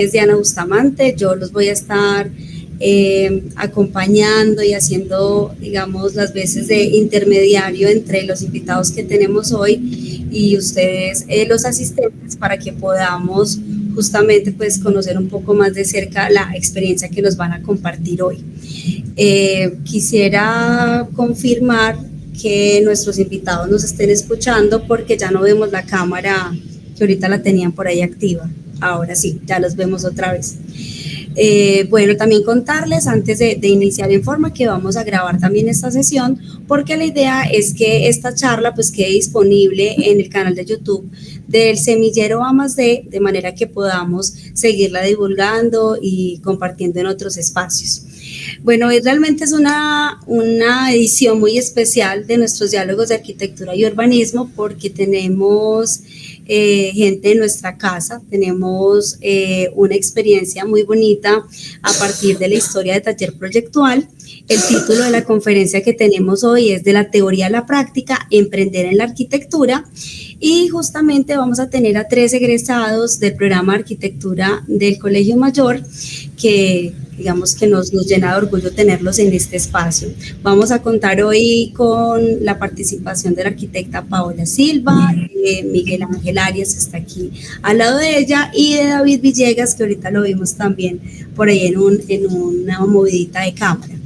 Es Diana Bustamante. Yo los voy a estar acompañando y haciendo, digamos, las veces de intermediario entre los invitados que tenemos hoy y ustedes, los asistentes, para que podamos justamente pues conocer un poco más de cerca la experiencia que nos van a compartir hoy. Quisiera confirmar que nuestros invitados nos estén escuchando, porque ya no vemos la cámara que ahorita la tenían por ahí activa. Ahora sí, ya los vemos otra vez. Bueno, también contarles antes de iniciar en forma que vamos a grabar también esta sesión, porque la idea es que esta charla pues quede disponible en el canal de YouTube del Semillero A+D, de manera que podamos seguirla divulgando y compartiendo en otros espacios. Bueno, hoy realmente es una edición muy especial de nuestros diálogos de arquitectura y urbanismo, porque tenemos gente en nuestra casa, tenemos una experiencia muy bonita a partir de la historia de Taller Proyectual. El título de la conferencia que tenemos hoy es De la teoría a la práctica, emprender en la arquitectura, y justamente vamos a tener a 3 egresados del programa de arquitectura del Colegio Mayor, que digamos que nos llena de orgullo tenerlos en este espacio. Vamos a contar hoy con la participación de la arquitecta Paola Silva, Miguel Ángel Arias está aquí al lado de ella, y de David Villegas, que ahorita lo vimos también por ahí en una movidita de cámara.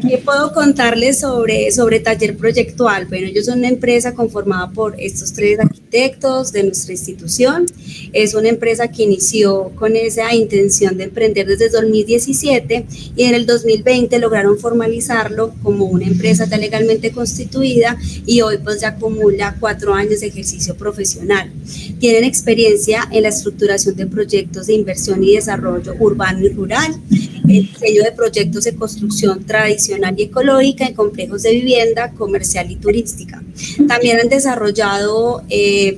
¿Qué puedo contarles sobre Taller Proyectual? Bueno, ellos son una empresa conformada por estos 3 arquitectos de nuestra institución. Es una empresa que inició con esa intención de emprender desde 2017, y en el 2020 lograron formalizarlo como una empresa ya legalmente constituida, y hoy pues ya acumula 4 años de ejercicio profesional. Tienen experiencia en la estructuración de proyectos de inversión y desarrollo urbano y rural, el diseño de proyectos de construcción tradicional y ecológica en complejos de vivienda, comercial y turística. También han desarrollado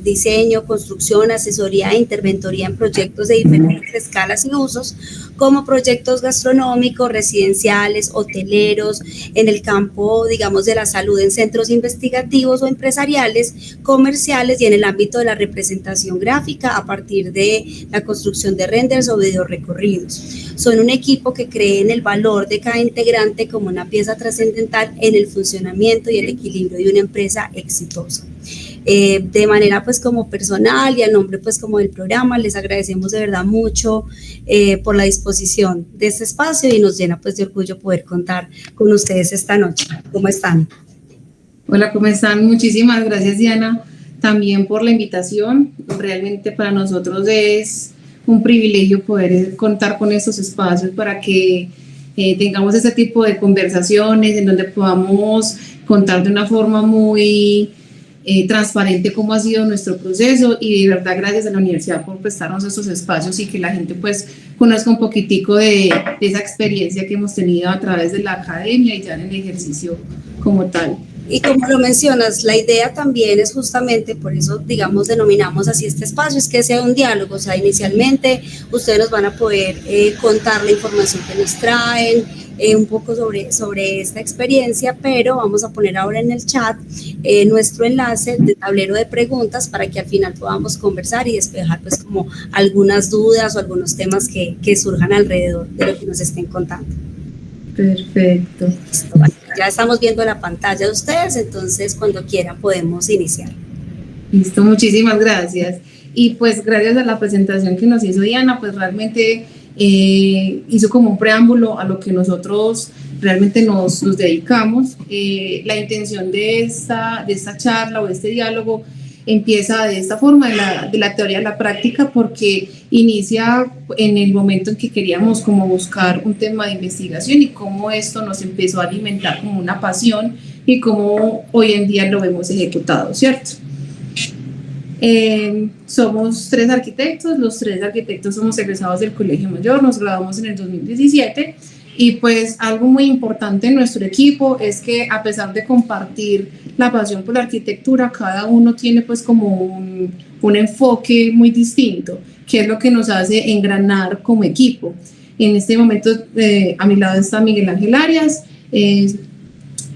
diseño, construcción, asesoría e interventoría en proyectos de diferentes escalas y usos, como proyectos gastronómicos, residenciales, hoteleros, en el campo, digamos, de la salud, en centros investigativos o empresariales, comerciales, y en el ámbito de la representación gráfica a partir de la construcción de renders o videorecorridos. Son un equipo que cree en el valor de cada integrante como una pieza trascendental en el funcionamiento y el equilibrio de una empresa exitosa. De manera pues como personal y a nombre pues como del programa, les agradecemos de verdad mucho por la disposición de este espacio, y nos llena pues de orgullo poder contar con ustedes esta noche. ¿Cómo están? Hola, ¿cómo están? Muchísimas gracias, Diana, también por la invitación. Realmente para nosotros es un privilegio poder contar con estos espacios para que tengamos este tipo de conversaciones en donde podamos contar de una forma muy transparente cómo ha sido nuestro proceso, y de verdad gracias a la universidad por prestarnos estos espacios y que la gente pues conozca un poquitico de esa experiencia que hemos tenido a través de la academia y ya en el ejercicio como tal. Y como lo mencionas, la idea también es justamente, por eso digamos denominamos así este espacio, es que sea un diálogo. O sea, inicialmente ustedes nos van a poder contar la información que nos traen, un poco sobre esta experiencia, pero vamos a poner ahora en el chat nuestro enlace de tablero de preguntas para que al final podamos conversar y despejar pues como algunas dudas o algunos temas que surjan alrededor de lo que nos estén contando. Perfecto. Listo, vale. Ya estamos viendo la pantalla de ustedes, entonces cuando quieran podemos iniciar. Listo, muchísimas gracias. Y pues gracias a la presentación que nos hizo Diana, pues realmente hizo como un preámbulo a lo que nosotros realmente nos dedicamos. La intención de esta charla o de este diálogo empieza de esta forma, de la teoría a la práctica, porque inicia en el momento en que queríamos como buscar un tema de investigación y cómo esto nos empezó a alimentar como una pasión y cómo hoy en día lo vemos ejecutado, ¿cierto? Somos 3 arquitectos, los 3 arquitectos somos egresados del Colegio Mayor, nos graduamos en el 2017, y pues algo muy importante en nuestro equipo es que a pesar de compartir la pasión por la arquitectura, cada uno tiene pues como un enfoque muy distinto, que es lo que nos hace engranar como equipo. En este momento a mi lado está Miguel Ángel Arias,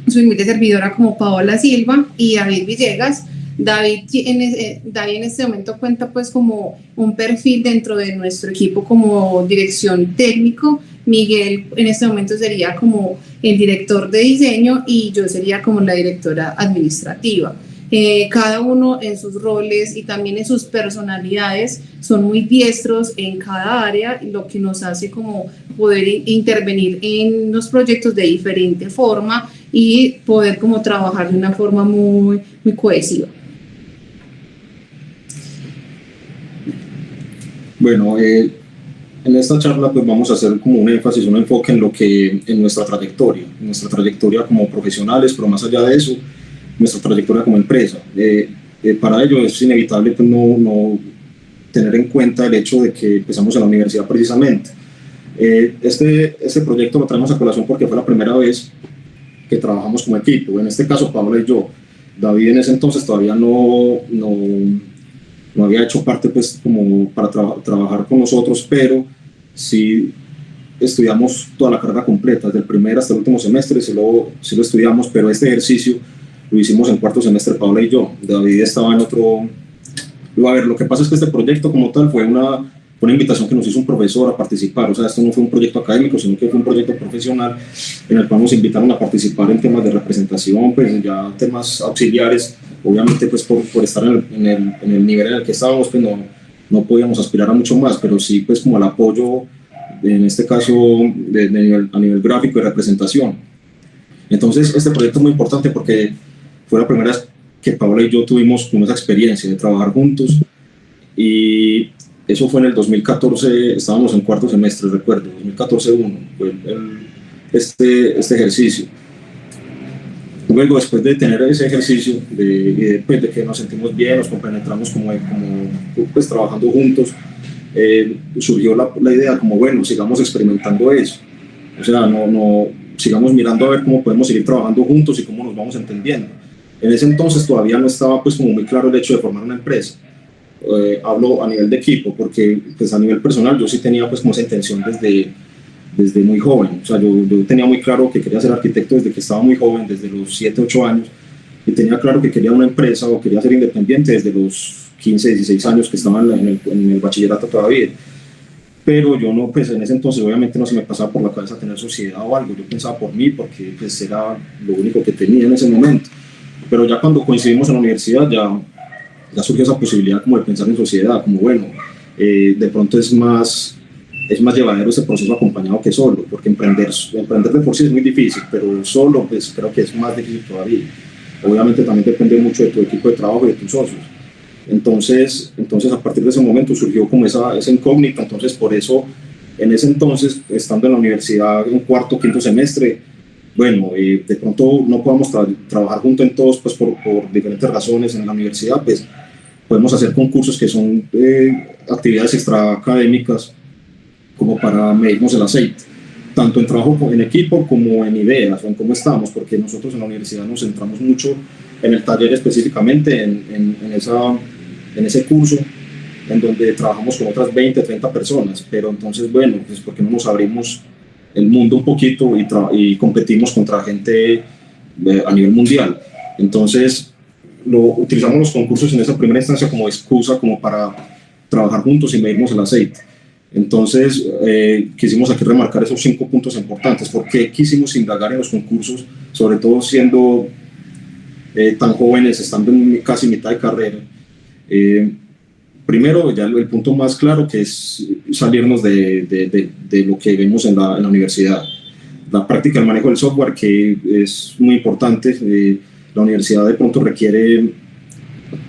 su humilde servidora como Paola Silva, y David Villegas. David en este momento cuenta pues como un perfil dentro de nuestro equipo como dirección técnico. Miguel en este momento sería como el director de diseño y yo sería como la directora administrativa. Cada uno en sus roles y también en sus personalidades son muy diestros en cada área, lo que nos hace como poder intervenir en los proyectos de diferente forma y poder como trabajar de una forma muy cohesiva. Bueno, en esta charla pues vamos a hacer como un énfasis, un enfoque en nuestra trayectoria como profesionales, pero más allá de eso, nuestra trayectoria como empresa. Para ello es inevitable pues, no tener en cuenta el hecho de que empezamos en la universidad precisamente. Este proyecto lo traemos a colación porque fue la primera vez que trabajamos como equipo, en este caso Paola y yo. David en ese entonces todavía no había hecho parte pues como para trabajar con nosotros, pero sí estudiamos toda la carrera completa, desde el primer hasta el último semestre, sí lo estudiamos, pero este ejercicio lo hicimos en cuarto semestre Paola y yo. David estaba en otro. A ver, lo que pasa es que este proyecto como tal fue una invitación que nos hizo un profesor a participar, o sea, esto no fue un proyecto académico, sino que fue un proyecto profesional en el cual nos invitaron a participar en temas de representación, pues ya temas auxiliares, obviamente pues por estar en el nivel en el que estábamos, pues no podíamos aspirar a mucho más, pero sí pues como al apoyo, en este caso a nivel gráfico y representación. Entonces este proyecto es muy importante porque fue la primera vez que Paola y yo tuvimos esa experiencia de trabajar juntos y eso fue en el 2014, estábamos en cuarto semestre, recuerdo, 2014-1, fue este ejercicio. Luego, después de tener ese ejercicio, de que nos sentimos bien, nos compenetramos como pues, trabajando juntos, surgió la idea como, bueno, sigamos experimentando eso. O sea, sigamos mirando a ver cómo podemos seguir trabajando juntos y cómo nos vamos entendiendo. En ese entonces todavía no estaba pues como muy claro el hecho de formar una empresa. Hablo a nivel de equipo, porque pues a nivel personal yo sí tenía pues como esa intención desde muy joven. O sea, yo tenía muy claro que quería ser arquitecto desde que estaba muy joven, desde los 7, 8 años, y tenía claro que quería una empresa o quería ser independiente desde los 15, 16 años que estaba en el bachillerato todavía. Pero yo no, pues en ese entonces obviamente no se me pasaba por la cabeza tener sociedad o algo, yo pensaba por mí porque pues era lo único que tenía en ese momento. Pero ya cuando coincidimos en la universidad ya surgió esa posibilidad como de pensar en sociedad, como bueno, de pronto es más llevadero ese proceso acompañado que solo, porque emprender de por sí es muy difícil, pero solo pues creo que es más difícil todavía. Obviamente también depende mucho de tu equipo de trabajo y de tus socios. Entonces a partir de ese momento surgió como esa incógnita, entonces por eso en ese entonces, estando en la universidad en cuarto, quinto semestre, bueno, de pronto no podamos trabajar juntos en todos pues por diferentes razones en la universidad, pues podemos hacer concursos que son actividades extraacadémicas como para medirnos el aceite, tanto en trabajo en equipo como en ideas o en cómo estamos, porque nosotros en la universidad nos centramos mucho en el taller específicamente, en ese curso en donde trabajamos con otras 20, 30 personas, pero entonces bueno, pues porque no nos abrimos el mundo un poquito y competimos contra gente a nivel mundial. Entonces utilizamos los concursos en esa primera instancia como excusa como para trabajar juntos y medirnos el aceite. Entonces quisimos aquí remarcar esos 5 puntos importantes. ¿Por qué quisimos indagar en los concursos, sobre todo siendo tan jóvenes, estando en casi mitad de carrera? Primero, ya el punto más claro, que es salirnos de lo que vemos en la universidad. La práctica del manejo del software, que es muy importante. La universidad de pronto requiere,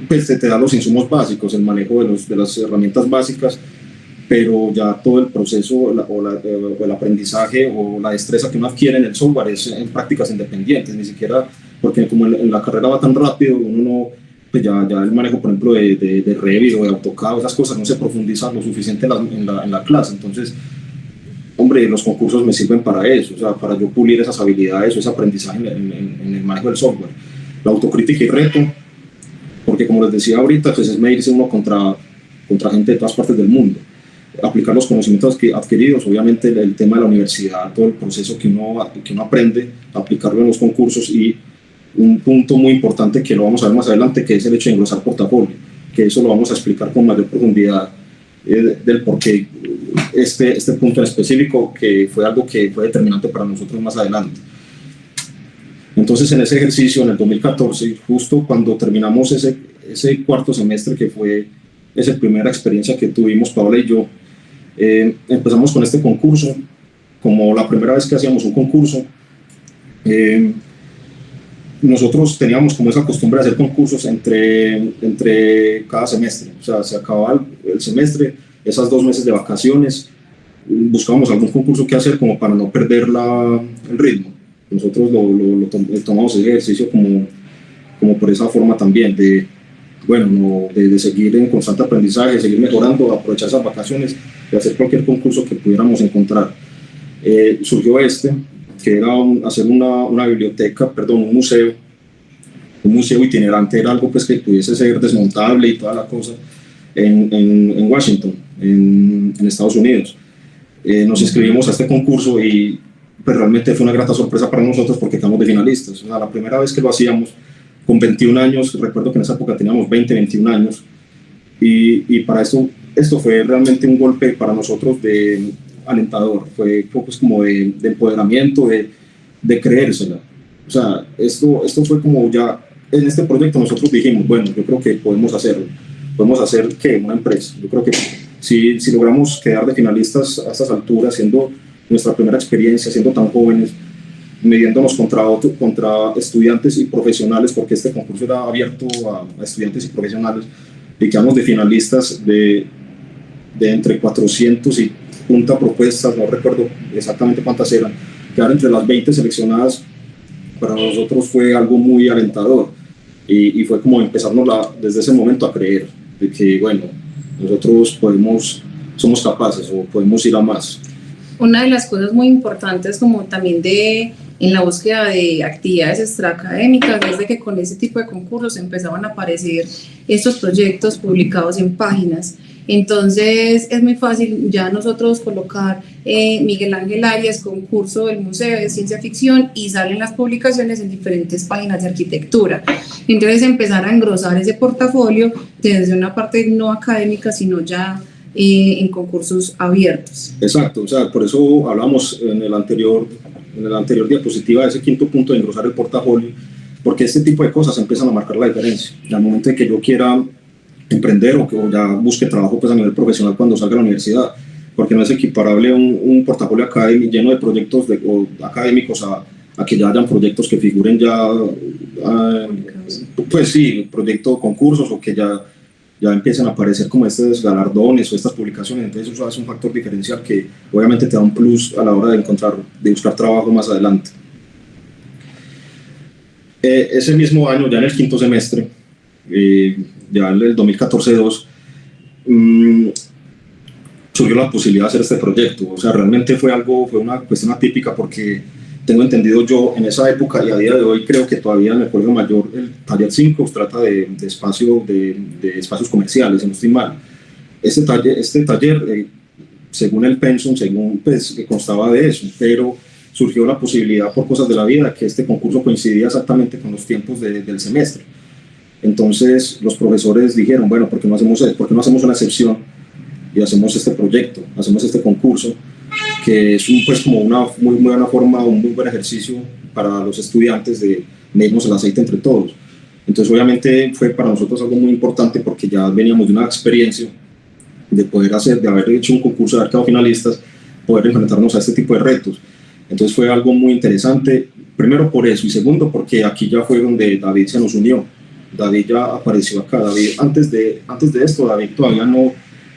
pues te da los insumos básicos, el manejo de las herramientas básicas, pero ya todo el proceso o el aprendizaje o la destreza que uno adquiere en el software es en prácticas independientes, ni siquiera, porque como en la carrera va tan rápido, uno no, pues ya el manejo, por ejemplo, de Revit o de AutoCAD, esas cosas no se profundizan lo suficiente en la clase. Entonces, hombre, los concursos me sirven para eso, o sea, para yo pulir esas habilidades o ese aprendizaje en el manejo del software. La autocrítica y reto, porque como les decía ahorita, pues es medirse uno contra gente de todas partes del mundo. Aplicar los conocimientos adquiridos, obviamente el tema de la universidad, todo el proceso que uno aprende, aplicarlo en los concursos y un punto muy importante que lo vamos a ver más adelante, que es el hecho de engrosar portafolio, que eso lo vamos a explicar con mayor profundidad del por qué este punto en específico, que fue algo que fue determinante para nosotros más adelante. Entonces, en ese ejercicio, en el 2014, justo cuando terminamos ese cuarto semestre, que fue esa primera experiencia que tuvimos Paola y yo, empezamos con este concurso, como la primera vez que hacíamos un concurso. Nosotros teníamos como esa costumbre de hacer concursos entre cada semestre, o sea, se acababa el semestre, esas 2 meses de vacaciones, buscábamos algún concurso que hacer como para no perder el ritmo. Nosotros lo tomamos ese ejercicio como por esa forma también, de seguir en constante aprendizaje, seguir mejorando, aprovechar esas vacaciones y hacer cualquier concurso que pudiéramos encontrar. Surgió que era hacer un museo itinerante, era algo pues que pudiese ser desmontable y toda la cosa en Washington, en Estados Unidos. Nos inscribimos a este concurso y pues realmente fue una grata sorpresa para nosotros porque quedamos de finalistas. O sea, la primera vez que lo hacíamos con 21 años, recuerdo que en esa época teníamos 21 años, y para esto fue realmente un golpe para nosotros alentador, fue pues como de empoderamiento, de creérsela. O sea, esto fue como ya, en este proyecto nosotros dijimos, bueno, yo creo que podemos hacerlo, podemos hacer una empresa. Yo creo que si logramos quedar de finalistas a estas alturas, siendo nuestra primera experiencia, siendo tan jóvenes, midiéndonos contra estudiantes y profesionales, porque este concurso era abierto a estudiantes y profesionales, y quedamos de finalistas de entre 400 y punta propuestas, no recuerdo exactamente cuántas eran, quedar entre las 20 seleccionadas, para nosotros fue algo muy alentador, y fue como empezarnos desde ese momento a creer de que, bueno, nosotros somos capaces o podemos ir a más. Una de las cosas muy importantes como también en la búsqueda de actividades extraacadémicas es de que con ese tipo de concursos empezaban a aparecer estos proyectos publicados en páginas. Entonces es muy fácil ya nosotros colocar Miguel Ángel Arias, concurso del Museo de Ciencia Ficción, y salen las publicaciones en diferentes páginas de arquitectura. Entonces empezar a engrosar ese portafolio desde una parte no académica, sino ya en concursos abiertos. Exacto, o sea, por eso hablamos en el anterior diapositiva de ese quinto punto de engrosar el portafolio, porque este tipo de cosas empiezan a marcar la diferencia. Al momento de que yo quiera emprender o ya busque trabajo pues a nivel profesional cuando salga de la universidad, porque no es equiparable un portafolio académico lleno de proyectos académicos a que ya hayan proyectos que figuren ya, pues sí, proyectos, concursos, o que ya empiezan a aparecer como estos galardones o estas publicaciones. Entonces eso es un factor diferencial que obviamente te da un plus a la hora de buscar trabajo más adelante. Ese mismo año, ya en el quinto semestre, ya en el 2014-2, surgió la posibilidad de hacer este proyecto. O sea, realmente fue una cuestión atípica, porque tengo entendido yo en esa época, y a día de hoy creo que todavía en el Colegio Mayor, el taller 5 trata de espacios comerciales, si no estoy mal. Este taller según el pensum, pues, constaba de eso, pero surgió la posibilidad, por cosas de la vida, que este concurso coincidía exactamente con los tiempos del semestre. Entonces los profesores dijeron, bueno, ¿por qué no hacemos una excepción y hacemos este proyecto, hacemos este concurso, que es pues como una muy buena forma, un muy buen ejercicio para los estudiantes de medirnos el aceite entre todos? Entonces obviamente fue para nosotros algo muy importante, porque ya veníamos de una experiencia de haber hecho un concurso, de haber quedado finalistas, poder enfrentarnos a este tipo de retos. Entonces fue algo muy interesante, primero por eso, y segundo porque aquí ya fue donde David se nos unió. David ya apareció acá. David, antes de esto, David todavía no,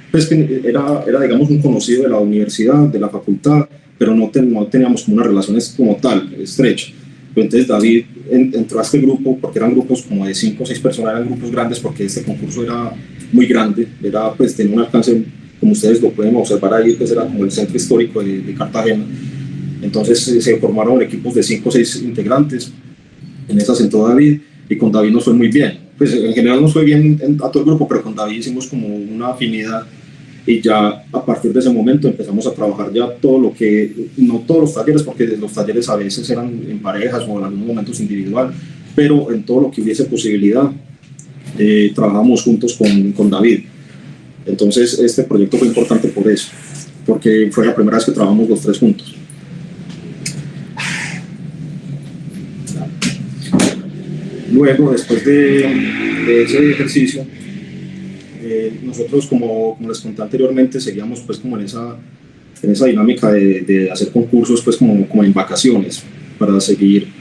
pues que era digamos un conocido de la universidad, de la facultad, pero no teníamos como unas relaciones como tal, estrecha. Pero entonces David entró a este grupo, porque eran grupos como de 5 o 6 personas, eran grupos grandes, porque este concurso era muy grande, pues tenía un alcance, como ustedes lo pueden observar ahí, pues era como el centro histórico de Cartagena. Entonces se formaron equipos de 5 o 6 integrantes. En esa entró David, y con David nos fue muy bien. Pues en general nos fue bien a todo el grupo, pero con David hicimos como una afinidad, y ya a partir de ese momento empezamos a trabajar ya no todos los talleres, porque los talleres a veces eran en parejas o en algunos momentos individual, pero en todo lo que hubiese posibilidad, trabajamos juntos con David. Entonces este proyecto fue importante por eso, porque fue la primera vez que trabajamos los tres juntos. Luego, después de ese ejercicio, nosotros, como les conté anteriormente, seguíamos pues como en esa dinámica de hacer concursos pues como en vacaciones, para seguir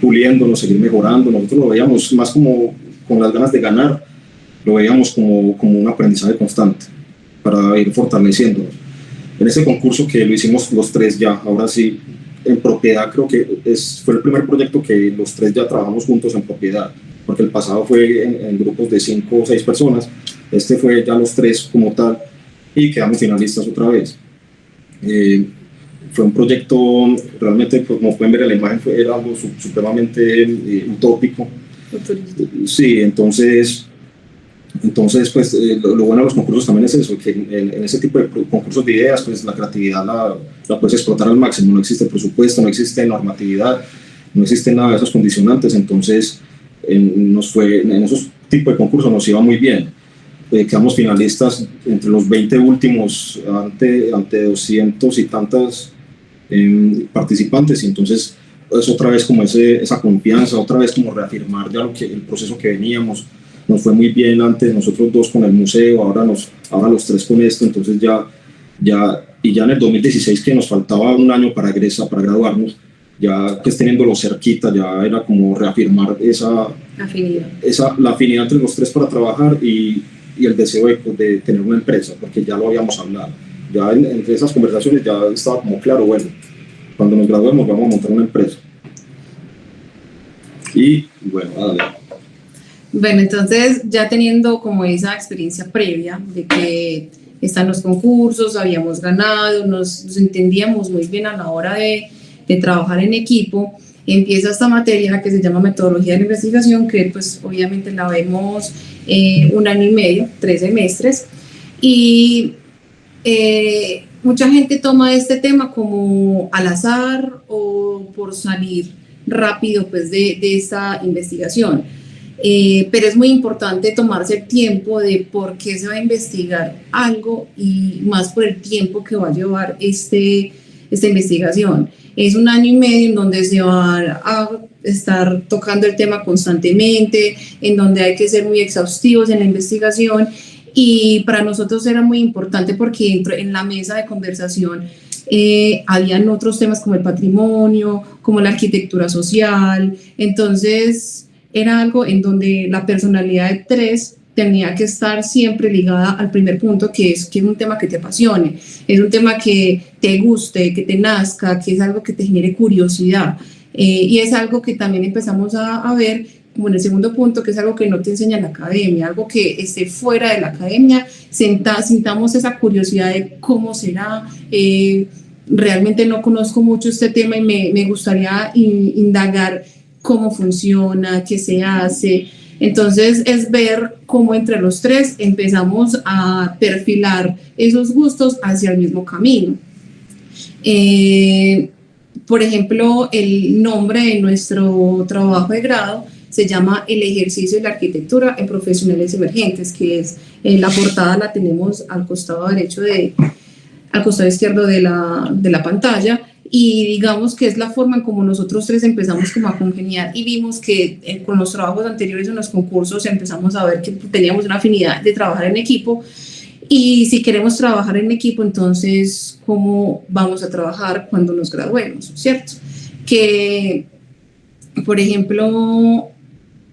puliéndonos, seguir mejorando. Nosotros lo veíamos más como con las ganas de ganar, lo veíamos como un aprendizaje constante para ir fortaleciéndonos. En ese concurso que lo hicimos los tres ya, ahora sí, en propiedad, creo que fue el primer proyecto que los tres ya trabajamos juntos en propiedad, porque el pasado fue en grupos de 5 o 6 personas, este fue ya los tres como tal, y quedamos finalistas otra vez. Fue un proyecto, realmente, pues, como pueden ver en la imagen, era algo supremamente utópico. Sí, entonces pues lo bueno de los concursos también es eso, que en ese tipo de concursos de ideas, pues la creatividad la puedes explotar al máximo. No existe presupuesto, no existe normatividad, no existe nada de esos condicionantes. Entonces en esos tipos de concursos nos iba muy bien. Quedamos finalistas entre los 20 últimos ante 200 y tantas participantes, y entonces es otra vez como esa confianza, otra vez como reafirmar ya el proceso que veníamos. Nos fue muy bien antes, nosotros dos con el museo, ahora los tres con esto. Entonces ya en el 2016, que nos faltaba un año para graduarnos, ya pues teniéndolo cerquita, ya era como reafirmar la afinidad entre los tres para trabajar, y el deseo de tener una empresa, porque ya lo habíamos hablado. Ya entre esas conversaciones ya estaba como claro, bueno, cuando nos graduemos vamos a montar una empresa. Y bueno, dale. Bueno, entonces ya teniendo como esa experiencia previa de que están los concursos, habíamos ganado, nos entendíamos muy bien a la hora de trabajar en equipo, empieza esta materia que se llama metodología de la investigación, que pues obviamente la vemos 1 año y medio, 3 semestres, y mucha gente toma este tema como al azar o por salir rápido pues de esta investigación. Pero es muy importante tomarse el tiempo de por qué se va a investigar algo, y más por el tiempo que va a llevar esta investigación. Es 1 año y medio en donde se va a estar tocando el tema constantemente, en donde hay que ser muy exhaustivos en la investigación, y para nosotros era muy importante porque en la mesa de conversación habían otros temas como el patrimonio, como la arquitectura social. Entonces era algo en donde la personalidad de tres tenía que estar siempre ligada al primer punto, que es un tema que te apasione, es un tema que te guste, que te nazca, que es algo que te genere curiosidad. Y es algo que también empezamos a ver como en el segundo punto, que es algo que no te enseña la academia, algo que esté fuera de la academia, sintamos esa curiosidad de cómo será. Realmente no conozco mucho este tema y me gustaría indagar cómo funciona, qué se hace. Entonces es ver cómo entre los tres empezamos a perfilar esos gustos hacia el mismo camino. Por ejemplo, el nombre de nuestro trabajo de grado se llama El ejercicio de la arquitectura en profesionales emergentes, que es la portada, la tenemos al costado al costado izquierdo de la pantalla. Y digamos que es la forma en como nosotros tres empezamos como a congeniar, y vimos que con los trabajos anteriores en los concursos empezamos a ver que teníamos una afinidad de trabajar en equipo. Y si queremos trabajar en equipo, entonces, ¿cómo vamos a trabajar cuando nos graduemos? ¿Cierto? Que, por ejemplo,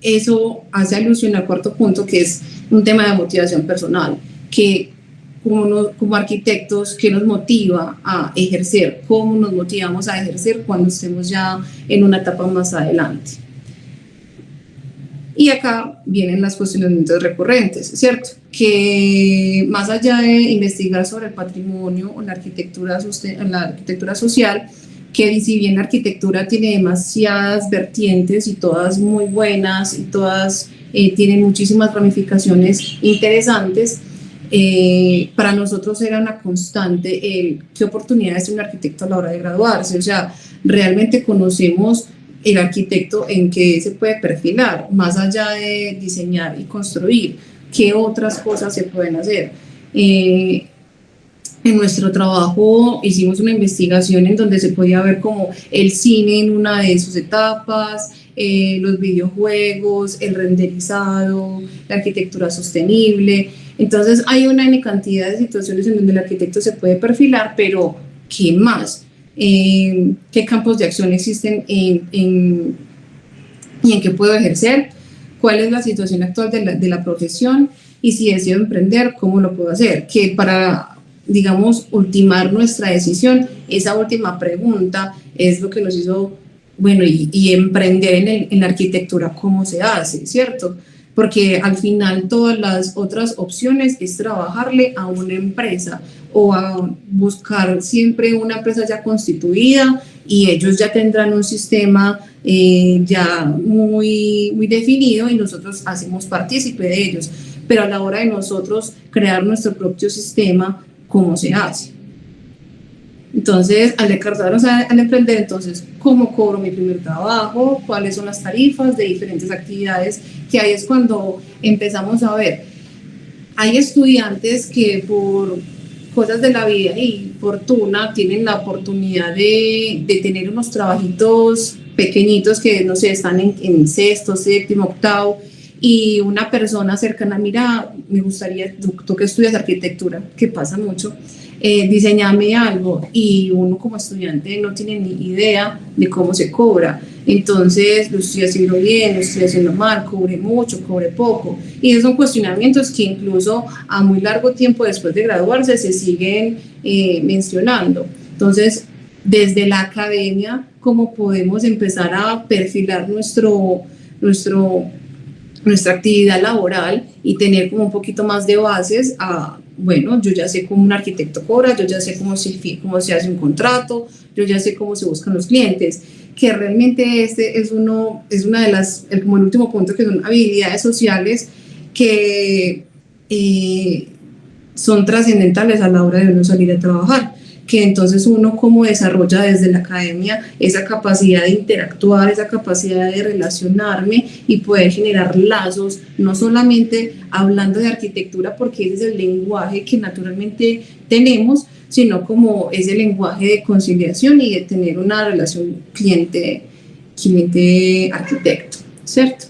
eso hace alusión al cuarto punto, que es un tema de motivación personal, que como arquitectos, ¿qué nos motiva a ejercer? ¿Cómo nos motivamos a ejercer cuando estemos ya en una etapa más adelante? Y acá vienen los cuestionamientos recurrentes, ¿cierto? Que más allá de investigar sobre el patrimonio o la arquitectura social, que si bien la arquitectura tiene demasiadas vertientes y todas muy buenas y todas tienen muchísimas ramificaciones interesantes, para nosotros era una constante qué oportunidades tiene un arquitecto a la hora de graduarse. O sea, realmente conocemos el arquitecto en qué se puede perfilar, más allá de diseñar y construir, qué otras cosas se pueden hacer. En nuestro trabajo hicimos una investigación en donde se podía ver como el cine en una de sus etapas, los videojuegos, el renderizado, la arquitectura sostenible. Entonces hay una cantidad de situaciones en donde el arquitecto se puede perfilar, pero ¿qué más? ¿Qué campos de acción existen y en qué puedo ejercer? ¿Cuál es la situación actual de la profesión? Y si decido emprender, ¿cómo lo puedo hacer? Que para, digamos, ultimar nuestra decisión, esa última pregunta es lo que nos hizo, bueno, y emprender en la arquitectura, ¿cómo se hace? ¿Cierto? Porque al final todas las otras opciones es trabajarle a una empresa o a buscar siempre una empresa ya constituida y ellos ya tendrán un sistema ya muy definido y nosotros hacemos partícipe de ellos. Pero a la hora de nosotros crear nuestro propio sistema, ¿cómo se hace? Entonces, al encargarnos al emprender, entonces, ¿cómo cobro mi primer trabajo? ¿Cuáles son las tarifas de diferentes actividades? Que ahí es cuando empezamos a ver. Hay estudiantes que por cosas de la vida y fortuna tienen la oportunidad de tener unos trabajitos pequeñitos que, no sé, están en sexto, séptimo, octavo, y una persona cercana, mira, me gustaría, tú que estudias arquitectura, que pasa mucho, diseñame algo, y uno como estudiante no tiene ni idea de cómo se cobra. Entonces, lo estoy haciendo bien, lo estoy haciendo mal, cobre mucho, cobre poco. Y esos son cuestionamientos que incluso a muy largo tiempo después de graduarse se siguen mencionando. Entonces, desde la academia, ¿cómo podemos empezar a perfilar nuestra actividad laboral y tener como un poquito más de bases bueno, yo ya sé cómo un arquitecto cobra, yo ya sé cómo se hace un contrato, yo ya sé cómo se buscan los clientes, que realmente este es una de las, como el último punto, que son habilidades sociales que son trascendentales a la hora de uno salir a trabajar, que entonces uno cómo desarrolla desde la academia esa capacidad de interactuar, esa capacidad de relacionarme y poder generar lazos, no solamente hablando de arquitectura porque ese es el lenguaje que naturalmente tenemos, sino como ese lenguaje de conciliación y de tener una relación cliente-arquitecto, ¿cierto?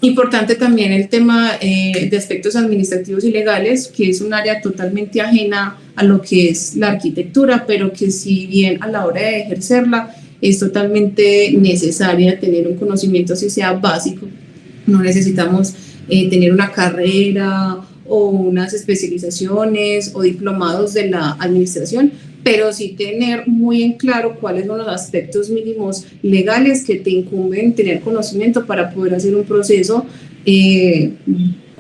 Importante también el tema de aspectos administrativos y legales, que es un área totalmente ajena a lo que es la arquitectura, pero que si bien a la hora de ejercerla es totalmente necesaria tener un conocimiento, si sea básico. No necesitamos tener una carrera o unas especializaciones o diplomados de la administración, pero sí tener muy en claro cuáles son los aspectos mínimos legales que te incumben tener conocimiento para poder hacer un proceso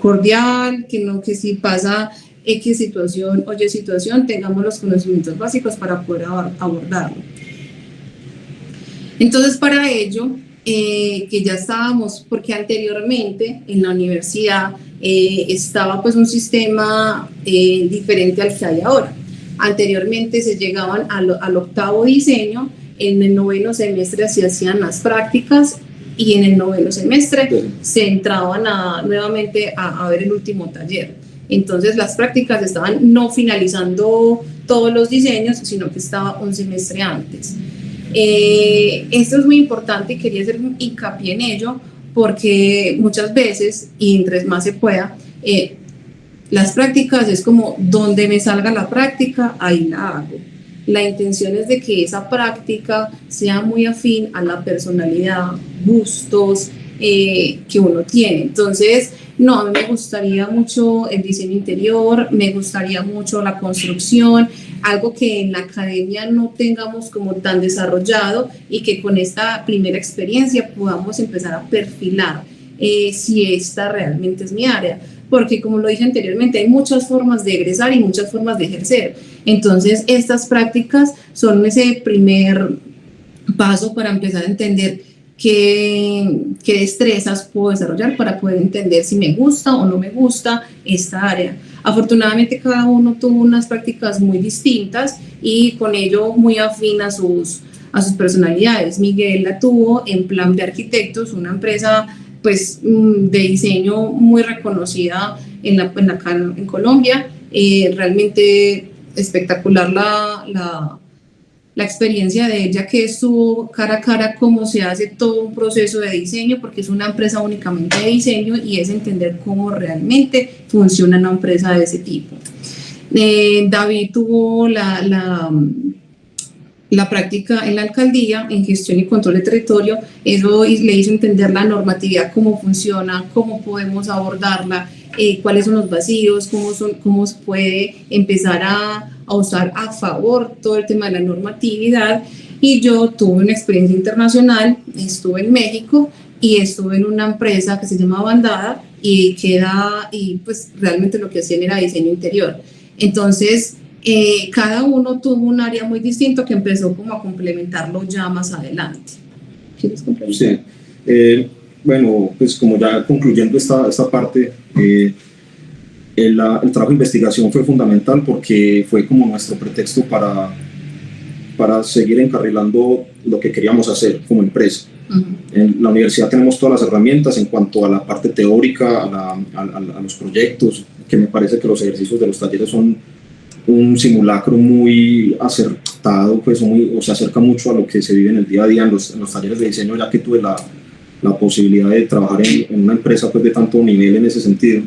cordial, que si pasa X situación o Y situación, tengamos los conocimientos básicos para poder abordarlo. Entonces, para ello, que ya estábamos, porque anteriormente en la universidad estaba pues un sistema diferente al que hay ahora. Anteriormente se llegaban al octavo diseño, en el noveno semestre se hacían las prácticas y en el noveno semestre se entraban nuevamente a ver el último taller. Entonces las prácticas estaban no finalizando todos los diseños, sino que estaba un semestre antes. Esto es muy importante y quería hacer hincapié en ello porque muchas veces, y entre más se pueda, las prácticas es como donde me salga la práctica, ahí la hago. La intención es de que esa práctica sea muy afín a la personalidad, gustos que uno tiene. Entonces, no, a mí me gustaría mucho el diseño interior, me gustaría mucho la construcción, algo que en la academia no tengamos como tan desarrollado y que con esta primera experiencia podamos empezar a perfilar si esta realmente es mi área. Porque como lo dije anteriormente, hay muchas formas de egresar y muchas formas de ejercer. Entonces, estas prácticas son ese primer paso para empezar a entender qué destrezas puedo desarrollar para poder entender si me gusta o no me gusta esta área. Afortunadamente, cada uno tuvo unas prácticas muy distintas y con ello muy afín a sus a sus personalidades. Miguel la tuvo en Plan B Arquitectos, una empresa pues de diseño muy reconocida acá en Colombia. Realmente espectacular la experiencia de ella, que estuvo cara a cara cómo se hace todo un proceso de diseño, porque es una empresa únicamente de diseño y es entender cómo realmente funciona una empresa de ese tipo. David tuvo la práctica en la alcaldía en gestión y control de territorio. Eso le hizo entender la normatividad, cómo funciona, cómo podemos abordarla, cuáles son los vacíos, cómo se puede empezar a usar a favor todo el tema de la normatividad. Y yo tuve una experiencia internacional, estuve en México y estuve en una empresa que se llama Bandada y pues realmente lo que hacían era diseño interior. Entonces, cada uno tuvo un área muy distinto que empezó como a complementarlo ya más adelante. ¿Quieres complementar? Sí. Bueno, pues como ya concluyendo esta parte, el trabajo de investigación fue fundamental porque fue como nuestro pretexto para seguir encarrilando lo que queríamos hacer como empresa. En la universidad tenemos todas las herramientas en cuanto a la parte teórica, a los proyectos, que me parece que los ejercicios de los talleres son un simulacro muy acertado, pues o se acerca mucho a lo que se vive en el día a día en los talleres de diseño, ya que tuve la posibilidad de trabajar en una empresa pues de tanto nivel en ese sentido.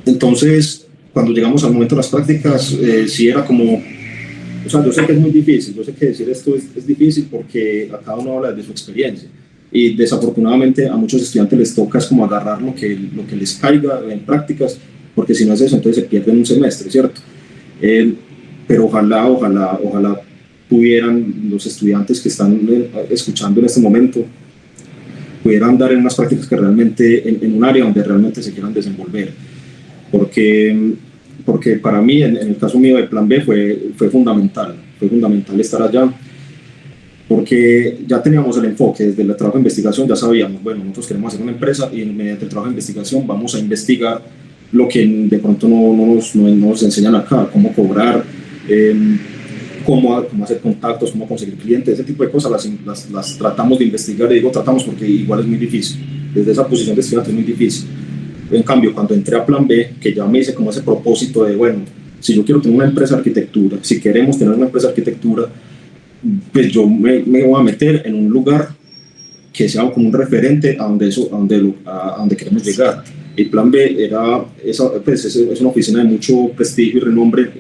Entonces, cuando llegamos al momento de las prácticas, sí era como, o sea, yo sé que es muy difícil, yo sé que decir esto es difícil porque a cada uno habla de su experiencia y desafortunadamente a muchos estudiantes les toca es como agarrar lo que les caiga en prácticas, porque si no es eso, entonces se pierden un semestre, ¿cierto? Pero ojalá pudieran los estudiantes que están escuchando en este momento pudieran dar en unas prácticas que realmente, en un área donde realmente se quieran desenvolver, porque para mí, en el caso mío de Plan B, fue fundamental estar allá, porque ya teníamos el enfoque desde el trabajo de investigación, ya sabíamos, bueno, nosotros queremos hacer una empresa y mediante el trabajo de investigación vamos a investigar lo que de pronto no nos enseñan acá, cómo cobrar, cómo hacer contactos, cómo conseguir clientes, ese tipo de cosas las tratamos de investigar, y digo tratamos porque igual es muy difícil, desde esa posición de estudiante es muy difícil. En cambio, cuando entré a Plan B, que ya me hice como ese propósito de, bueno, si yo quiero tener una empresa de arquitectura, si queremos tener una empresa de arquitectura, pues yo me voy a meter en un lugar que sea como un referente a donde queremos llegar. El Plan B es una oficina de mucho prestigio y renombre,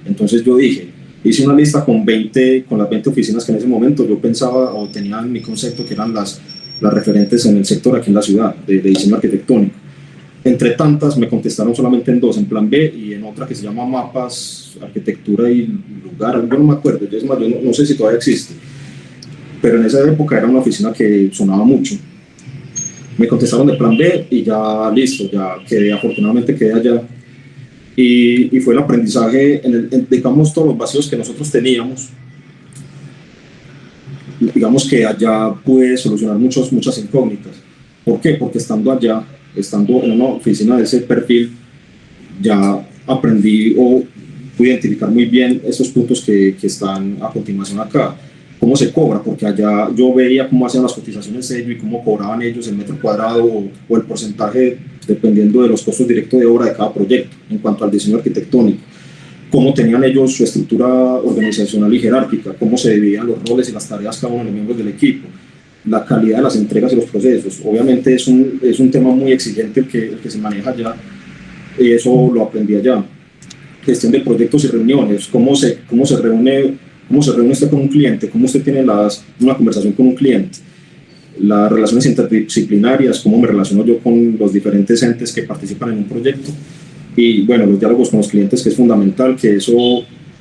entonces yo hice una lista con las 20 oficinas que en ese momento yo pensaba o tenía en mi concepto que eran las referentes en el sector aquí en la ciudad de diseño arquitectónico. Entre tantas me contestaron solamente en 2, en Plan B y en otra que se llama Mapas, Arquitectura y Lugar, yo no me acuerdo, yo no sé si todavía existe, pero en esa época era una oficina que sonaba mucho. Me contestaron de Plan B y ya listo, afortunadamente quedé allá. Y fue el aprendizaje, digamos, todos los vacíos que nosotros teníamos, digamos que allá pude solucionar muchas incógnitas. ¿Por qué? Porque estando en una oficina de ese perfil, ya aprendí o pude identificar muy bien esos puntos que están a continuación acá. Cómo se cobra, porque allá yo veía cómo hacían las cotizaciones ellos y cómo cobraban ellos el metro cuadrado o el porcentaje dependiendo de los costos directos de obra de cada proyecto en cuanto al diseño arquitectónico, cómo tenían ellos su estructura organizacional y jerárquica, cómo se dividían los roles y las tareas cada uno de los miembros del equipo, la calidad de las entregas y los procesos. Obviamente es un tema muy exigente el que se maneja allá, y eso lo aprendí allá. Gestión de proyectos y reuniones, cómo se reúne usted con un cliente, cómo usted tiene una conversación con un cliente, las relaciones interdisciplinarias, cómo me relaciono yo con los diferentes entes que participan en un proyecto, y bueno, los diálogos con los clientes, que es fundamental, que eso,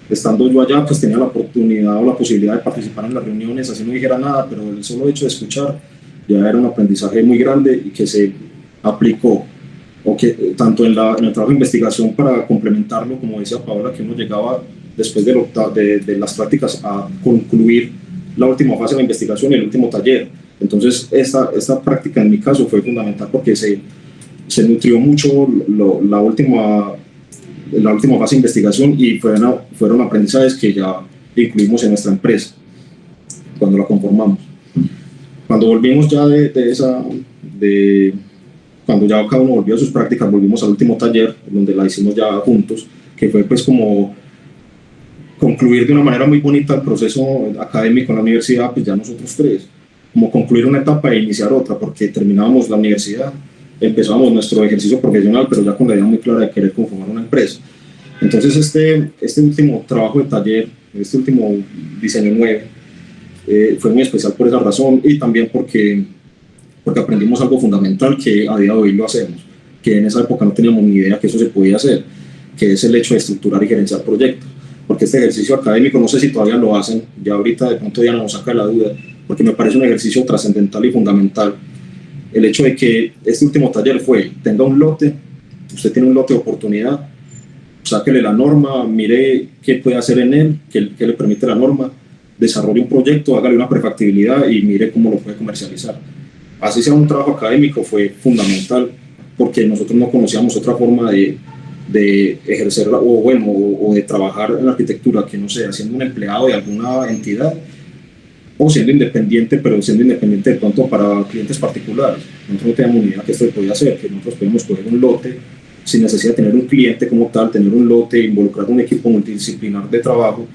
estando yo allá, pues tenía la oportunidad o la posibilidad de participar en las reuniones, así no dijera nada, pero el solo hecho de escuchar ya era un aprendizaje muy grande y que se aplicó, tanto en el trabajo de investigación para complementarlo, como decía Paola, que uno llegaba después de las prácticas a concluir la última fase de la investigación y el último taller. Entonces esta práctica en mi caso fue fundamental porque se nutrió mucho la última fase de investigación y fueron aprendizajes que ya incluimos en nuestra empresa cuando la conformamos. Cuando volvimos ya cuando ya cada uno volvió a sus prácticas, volvimos al último taller, donde la hicimos ya juntos, que fue pues como concluir de una manera muy bonita el proceso académico en la universidad, pues ya nosotros tres, como concluir una etapa e iniciar otra, porque terminábamos la universidad, empezábamos nuestro ejercicio profesional, pero ya con la idea muy clara de querer conformar una empresa. Entonces este último trabajo de taller, este último diseño 9, fue muy especial por esa razón, y también porque aprendimos algo fundamental que a día de hoy lo hacemos, que en esa época no teníamos ni idea que eso se podía hacer, que es el hecho de estructurar y gerenciar proyectos. Porque este ejercicio académico, no sé si todavía lo hacen, ya ahorita de pronto Diana nos saca de la duda, porque me parece un ejercicio trascendental y fundamental. El hecho de que este último taller tenga un lote, usted tiene un lote de oportunidad, sáquele la norma, mire qué puede hacer en él, qué le permite la norma, desarrolle un proyecto, hágale una prefactibilidad y mire cómo lo puede comercializar. Así sea un trabajo académico, fue fundamental, porque nosotros no conocíamos otra forma de ejercer o de trabajar en la arquitectura, que no sea siendo un empleado de alguna entidad o siendo independiente, pero siendo independiente de pronto para clientes particulares. Nosotros no teníamos ni idea que esto se podía hacer, que nosotros podíamos coger un lote sin necesidad de tener un cliente como tal, tener un lote, involucrar un equipo multidisciplinar de trabajo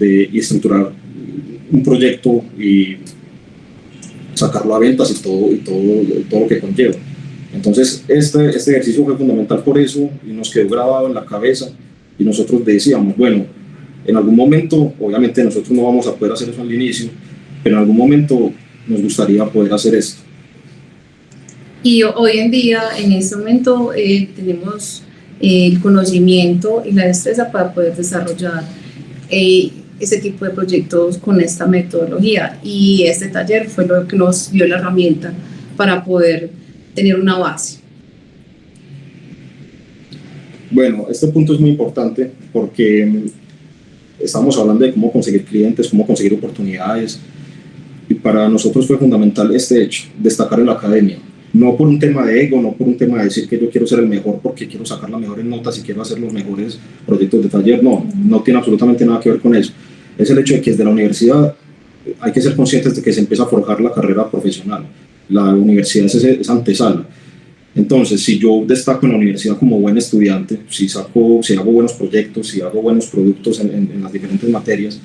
y estructurar un proyecto y sacarlo a ventas y todo lo que conlleva. Entonces este ejercicio fue fundamental por eso y nos quedó grabado en la cabeza, y nosotros decíamos, bueno, en algún momento, obviamente nosotros no vamos a poder hacer eso al inicio, pero en algún momento nos gustaría poder hacer esto. Y hoy en día, en este momento, tenemos el conocimiento y la destreza para poder desarrollar ese tipo de proyectos con esta metodología, y este taller fue lo que nos dio la herramienta para poder tener una base. Bueno, este punto es muy importante porque estamos hablando de cómo conseguir clientes, cómo conseguir oportunidades, y para nosotros fue fundamental este hecho, destacar en la academia, no por un tema de ego, no por un tema de decir que yo quiero ser el mejor porque quiero sacar las mejores notas y quiero hacer los mejores proyectos de taller, no tiene absolutamente nada que ver con eso. Es el hecho de que desde la universidad hay que ser conscientes de que se empieza a forjar la carrera profesional. La universidad es esa antesala. Entonces, si yo destaco en la universidad como buen estudiante, si hago buenos proyectos, si hago buenos productos en las diferentes materias,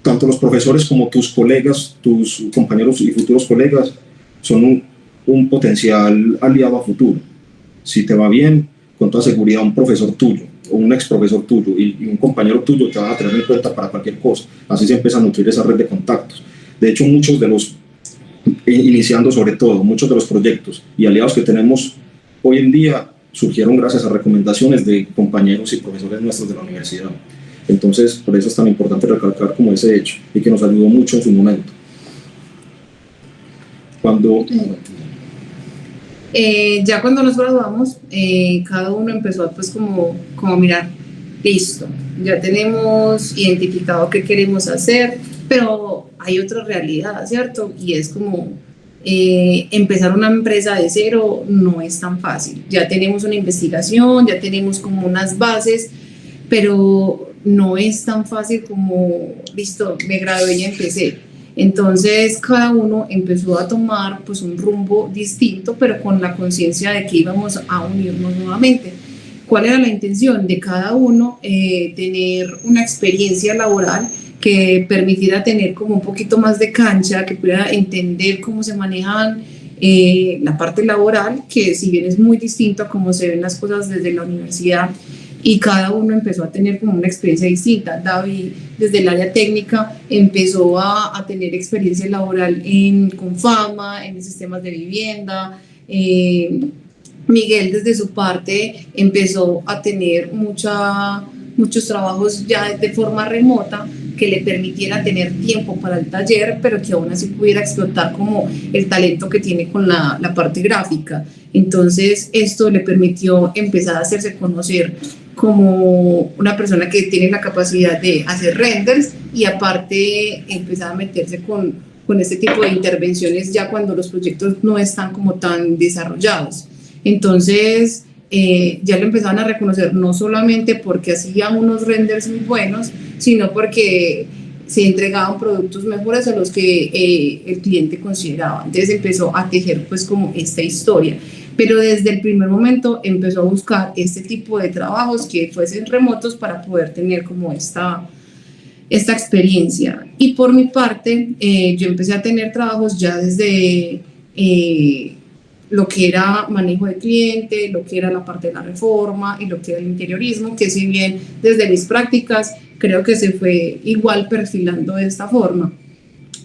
tanto los profesores como tus colegas, tus compañeros y futuros colegas son un potencial aliado a futuro. Si te va bien, con toda seguridad un profesor tuyo o un ex profesor tuyo y un compañero tuyo te van a tener en cuenta para cualquier cosa. Así se empieza a nutrir esa red de contactos. De hecho, muchos de los, iniciando sobre todo, muchos de los proyectos y aliados que tenemos hoy en día surgieron gracias a recomendaciones de compañeros y profesores nuestros de la universidad. Entonces, por eso es tan importante recalcar como ese hecho y que nos ayudó mucho en su momento. Ya cuando nos graduamos, cada uno empezó a, pues, como mirar, listo, ya tenemos identificado qué queremos hacer, pero hay otra realidad, ¿cierto? Y es como empezar una empresa de cero no es tan fácil. Ya tenemos una investigación, ya tenemos como unas bases, pero no es tan fácil como, listo, me gradué y empecé. Entonces cada uno empezó a tomar pues un rumbo distinto, pero con la conciencia de que íbamos a unirnos nuevamente. ¿Cuál era la intención de cada uno? Tener una experiencia laboral que permitiera tener como un poquito más de cancha, que pudiera entender cómo se manejan la parte laboral, que si bien es muy distinto a cómo se ven las cosas desde la universidad, y cada uno empezó a tener como una experiencia distinta. David, desde el área técnica, empezó a tener experiencia laboral con Fama, en sistemas de vivienda. Miguel, desde su parte, empezó a tener muchos trabajos ya de forma remota que le permitiera tener tiempo para el taller, pero que aún así pudiera explotar como el talento que tiene con la parte gráfica. Entonces, esto le permitió empezar a hacerse conocer como una persona que tiene la capacidad de hacer renders, y aparte empezar a meterse con este tipo de intervenciones ya cuando los proyectos no están como tan desarrollados. Entonces ya lo empezaban a reconocer no solamente porque hacía unos renders muy buenos, sino porque se entregaban productos mejores a los que el cliente consideraba. Entonces empezó a tejer pues como esta historia, pero desde el primer momento empezó a buscar este tipo de trabajos que fuesen remotos para poder tener como esta experiencia. Y por mi parte, yo empecé a tener trabajos ya desde lo que era manejo de cliente, lo que era la parte de la reforma y lo que era el interiorismo, que si bien desde mis prácticas creo que se fue igual perfilando de esta forma.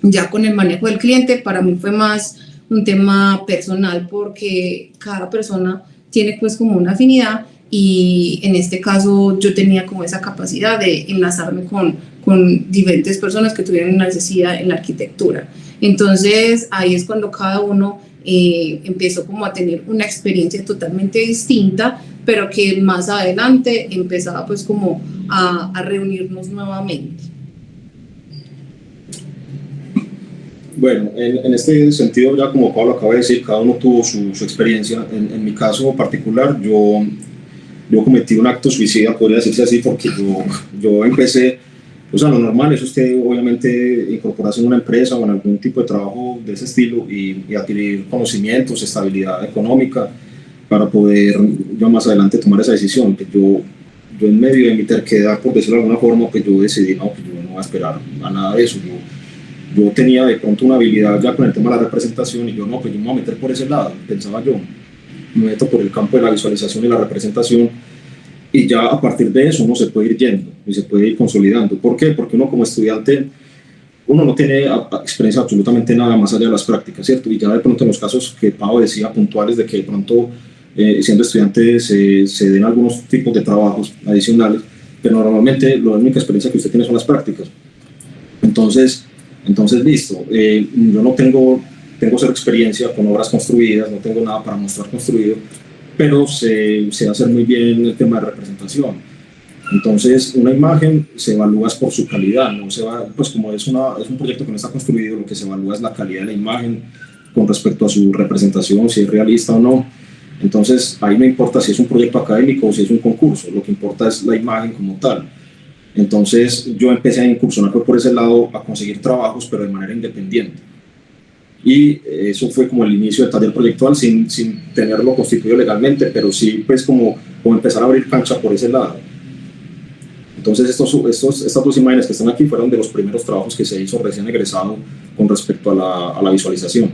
Ya con el manejo del cliente para mí fue más un tema personal porque cada persona tiene pues como una afinidad y en este caso yo tenía como esa capacidad de enlazarme con diferentes personas que tuvieran una necesidad en la arquitectura. Entonces ahí es cuando cada uno empezó como a tener una experiencia totalmente distinta, pero que más adelante empezaba pues como a reunirnos nuevamente. Bueno, en este sentido, ya como Pablo acaba de decir, cada uno tuvo su experiencia. En mi caso particular, yo cometí un acto suicida, podría decirse así, porque yo empecé, o sea, lo normal es usted obviamente incorporarse en una empresa o en algún tipo de trabajo de ese estilo y adquirir conocimientos, estabilidad económica para poder yo más adelante tomar esa decisión. Que yo en medio de mi terquedad, por decirlo de alguna forma, pues yo decidí, no, pues yo no voy a esperar a nada de eso. Yo tenía de pronto una habilidad ya con el tema de la representación y yo no, pues yo me voy a meter por ese lado, pensaba yo, me meto por el campo de la visualización y la representación y ya a partir de eso uno se puede ir yendo y se puede ir consolidando. ¿Por qué? Porque uno como estudiante, uno no tiene experiencia absolutamente nada más allá de las prácticas, ¿cierto? Y ya de pronto en los casos que Pau decía puntuales de que de pronto siendo estudiante se den algunos tipos de trabajos adicionales, pero normalmente la única experiencia que usted tiene son las prácticas. Entonces listo, yo no tengo cero experiencia con obras construidas, no tengo nada para mostrar construido, pero sé hacer muy bien el tema de representación. Entonces, una imagen se evalúa por su calidad, no se va, pues como es un proyecto que no está construido, lo que se evalúa es la calidad de la imagen con respecto a su representación, si es realista o no. Entonces, ahí no importa si es un proyecto académico o si es un concurso, lo que importa es la imagen como tal. Entonces yo empecé a incursionar por ese lado, a conseguir trabajos, pero de manera independiente. Y eso fue como el inicio del taller proyectual, sin tenerlo constituido legalmente, pero sí pues como empezar a abrir cancha por ese lado. Entonces estas dos imágenes que están aquí fueron de los primeros trabajos que se hizo recién egresado con respecto a la visualización.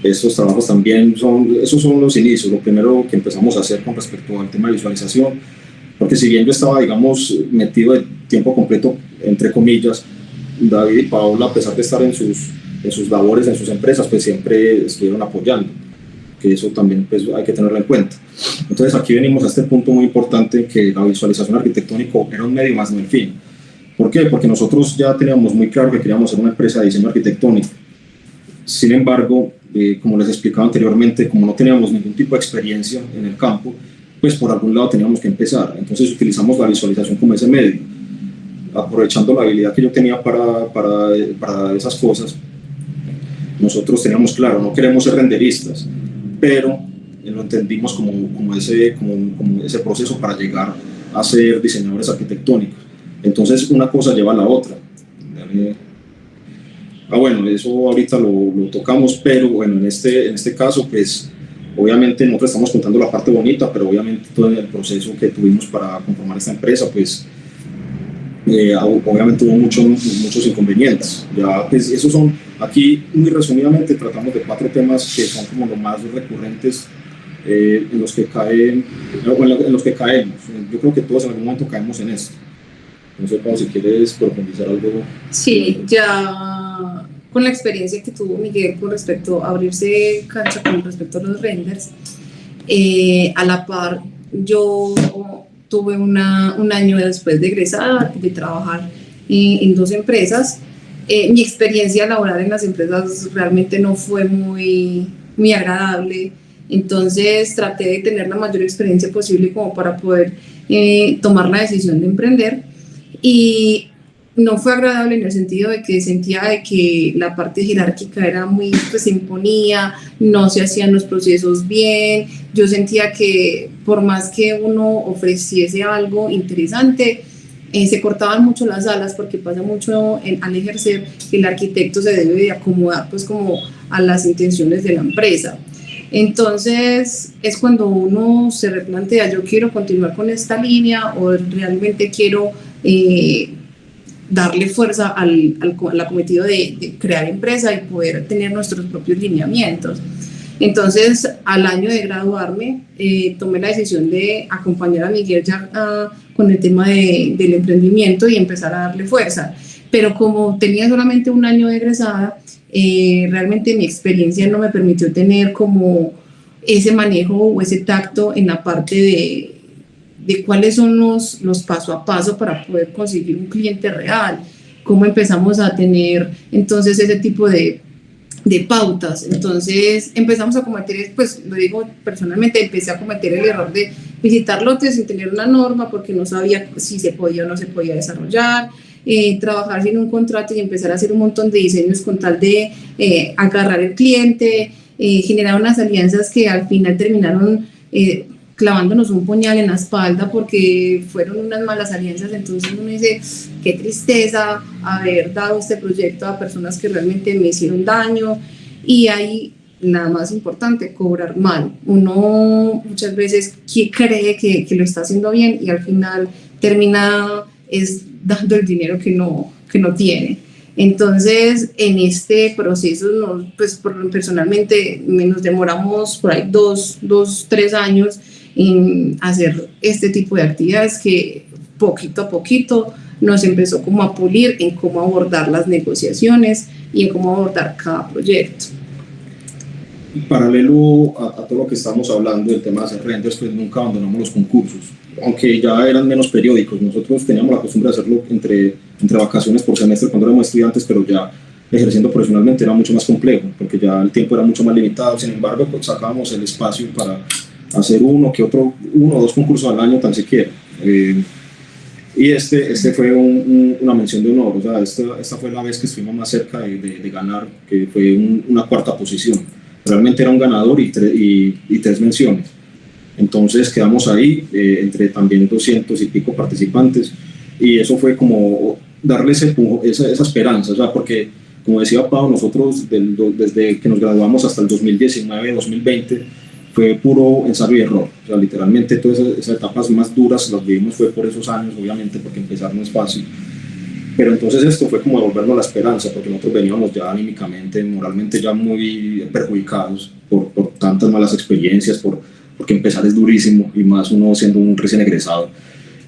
Estos trabajos también esos son los inicios, lo primero que empezamos a hacer con respecto al tema de visualización. Porque si bien yo estaba, digamos, metido de tiempo completo, entre comillas, David y Paola, a pesar de estar en sus labores, en sus empresas, pues siempre estuvieron apoyando, que eso también pues, hay que tenerlo en cuenta. Entonces aquí venimos a este punto muy importante, que la visualización arquitectónica era un medio más no el fin. ¿Por qué? Porque nosotros ya teníamos muy claro que queríamos ser una empresa de diseño arquitectónico. Sin embargo, como les explicaba anteriormente, como no teníamos ningún tipo de experiencia en el campo, pues por algún lado teníamos que empezar. Entonces utilizamos la visualización como ese medio, aprovechando la habilidad que yo tenía para esas cosas. Nosotros teníamos claro, no queremos ser renderistas, pero lo entendimos como ese proceso para llegar a ser diseñadores arquitectónicos. Entonces una cosa lleva a la otra. Bueno, eso ahorita lo tocamos, pero bueno, en este caso pues obviamente nosotros estamos contando la parte bonita, pero obviamente todo el proceso que tuvimos para conformar esta empresa, pues obviamente hubo muchos inconvenientes. Ya, pues esos son, aquí muy resumidamente tratamos de 4 temas que son como los más recurrentes en los que caemos. Yo creo que todos en algún momento caemos en esto. No sé, Pau, si quieres profundizar algo. Sí, ya con la experiencia que tuvo Miguel con respecto a abrirse cancha con respecto a los renders, a la par yo tuve un año después de egresada de trabajar en 2 empresas. Mi experiencia laboral en las empresas realmente no fue muy agradable, entonces traté de tener la mayor experiencia posible como para poder tomar la decisión de emprender. Y no fue agradable en el sentido de que sentía de que la parte jerárquica era muy, pues se imponía, no se hacían los procesos bien, yo sentía que por más que uno ofreciese algo interesante, se cortaban mucho las alas porque pasa mucho al ejercer que el arquitecto se debe de acomodar pues como a las intenciones de la empresa. Entonces es cuando uno se replantea, yo quiero continuar con esta línea o realmente quiero darle fuerza al acometido de crear empresa y poder tener nuestros propios lineamientos. Entonces, al año de graduarme, tomé la decisión de acompañar a Miguel ya con el tema del emprendimiento y empezar a darle fuerza. Pero como tenía solamente un año de egresada, realmente mi experiencia no me permitió tener como ese manejo o ese tacto en la parte de cuáles son los paso a paso para poder conseguir un cliente real, cómo empezamos a tener entonces ese tipo de pautas. Entonces empezamos a cometer, pues lo digo personalmente, empecé a cometer el error de visitar lotes sin tener una norma porque no sabía si se podía o no se podía desarrollar, trabajar sin un contrato y empezar a hacer un montón de diseños con tal de agarrar el cliente, generar unas alianzas que al final terminaron clavándonos un puñal en la espalda porque fueron unas malas alianzas. Entonces uno dice, qué tristeza haber dado este proyecto a personas que realmente me hicieron daño. Y ahí, nada más importante, cobrar mal. Uno muchas veces cree que lo está haciendo bien y al final termina dando el dinero que no tiene. Entonces, en este proceso, pues personalmente nos demoramos por ahí 3 años en hacer este tipo de actividades que poquito a poquito nos empezó como a pulir en cómo abordar las negociaciones y en cómo abordar cada proyecto. Paralelo a todo lo que estamos hablando del tema de hacer renders, pues nunca abandonamos los concursos, aunque ya eran menos periódicos. Nosotros teníamos la costumbre de hacerlo entre vacaciones por semestre cuando éramos estudiantes, pero ya ejerciendo profesionalmente era mucho más complejo, porque ya el tiempo era mucho más limitado. Sin embargo, pues sacábamos el espacio para hacer uno o dos concursos al año tan siquiera. Y este fue una mención de honor. O sea, esta fue la vez que estuvimos más cerca de ganar, que fue una 4ª posición. Realmente era un ganador y 3 menciones. Entonces quedamos ahí entre también 200 y pico participantes, y eso fue como darle esa esperanza, o sea, porque como decía Pau, nosotros desde que nos graduamos hasta el 2019, 2020 fue puro ensayo y error. O sea, literalmente todas esas etapas más duras las vivimos fue por esos años, obviamente, porque empezar no es fácil. Pero entonces esto fue como devolvernos la esperanza, porque nosotros veníamos ya anímicamente, moralmente ya muy perjudicados por tantas malas experiencias, porque empezar es durísimo, y más uno siendo un recién egresado.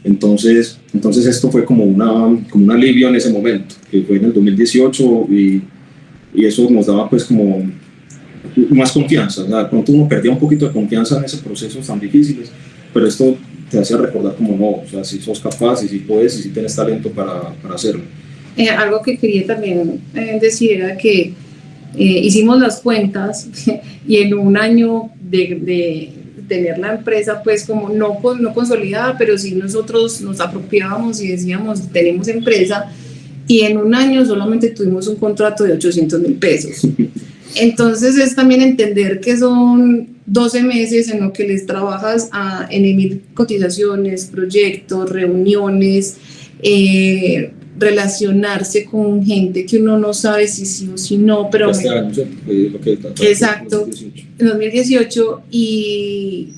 Entonces esto fue como un alivio en ese momento, que fue en el 2018, y eso nos daba pues como más confianza. O sea, de pronto uno perdía un poquito de confianza en esos procesos tan difíciles, pero esto te hacía recordar como no, o sea, si sos capaz y si puedes y si tienes talento para hacerlo. Algo que quería también decir era que hicimos las cuentas y en un año de tener la empresa pues como no consolidada, pero sí nosotros nos apropiábamos y decíamos tenemos empresa, y en un año solamente tuvimos un contrato de 800.000 pesos. Entonces es también entender que son 12 meses en lo que les trabajas en emitir cotizaciones, proyectos, reuniones, relacionarse con gente que uno no sabe si sí o si no, pero este año, exacto, en 2018, y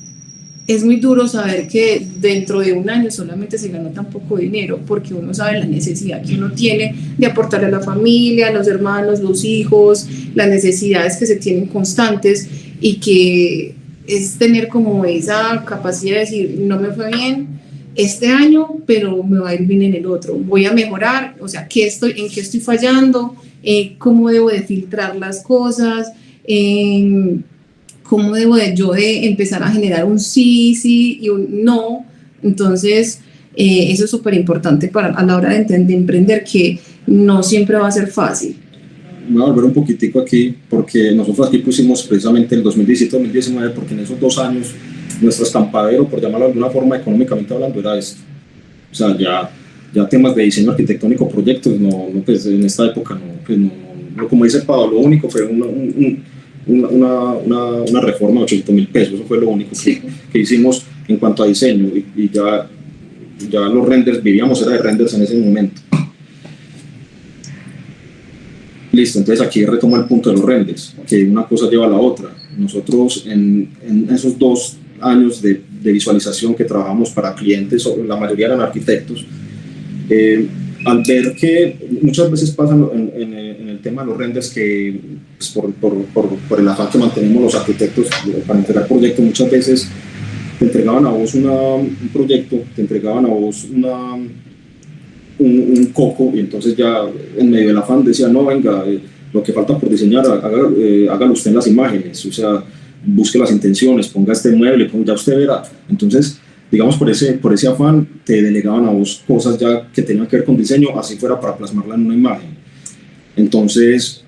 es muy duro saber que dentro de un año solamente se ganó tan poco dinero, porque uno sabe la necesidad que uno tiene de aportarle a la familia, a los hermanos, los hijos, las necesidades que se tienen constantes, y que es tener como esa capacidad de decir, no me fue bien este año, pero me va a ir bien en el otro, voy a mejorar, o sea, en qué estoy fallando, cómo debo de filtrar las cosas, cómo debo de empezar a generar un sí y un no. Entonces eso es súper importante a la hora de emprender, que no siempre va a ser fácil. Voy a volver un poquitico aquí, porque nosotros aquí pusimos precisamente el 2017-2019, porque en esos 2 años nuestro escampadero, por llamarlo de alguna forma, económicamente hablando, era esto. O sea, ya Ya temas de diseño arquitectónico, proyectos, pues en esta época como dice Pablo, lo único fue una reforma de 800.000 pesos, eso fue lo único que hicimos en cuanto a diseño, y ya los renders, vivíamos era de renders en ese momento. Listo, entonces aquí retomo el punto de los renders, que una cosa lleva a la otra. Nosotros en esos 2 años de visualización que trabajamos para clientes, la mayoría eran arquitectos, al ver que muchas veces pasa en el tema de los renders que pues por el afán que mantenemos los arquitectos para entregar proyectos, muchas veces te entregaban a vos un proyecto, te entregaban a vos un coco, y entonces ya en medio del afán decía, no, venga, lo que falta por diseñar, hágalo usted en las imágenes, o sea, busque las intenciones, ponga este mueble, ya usted verá. Entonces, digamos, por ese afán te delegaban a vos cosas ya que tenían que ver con diseño, así fuera para plasmarla en una imagen. Entonces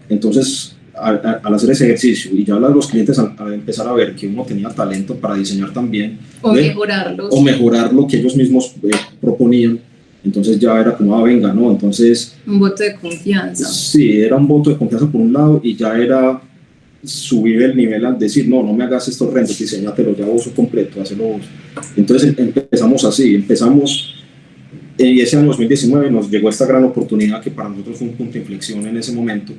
al hacer ese ejercicio y ya los clientes al empezar a ver que uno tenía talento para diseñar también, o mejorarlos, o mejorar lo que ellos mismos proponían, entonces ya era como, venga, ¿no? Entonces, un voto de confianza. Sí, era un voto de confianza por un lado, y ya era subir el nivel al decir, no me hagas estos renders, diseñátelo ya vos completo, hazlo vos. Entonces empezamos así, y ese año 2019 nos llegó esta gran oportunidad que para nosotros fue un punto de inflexión en ese momento,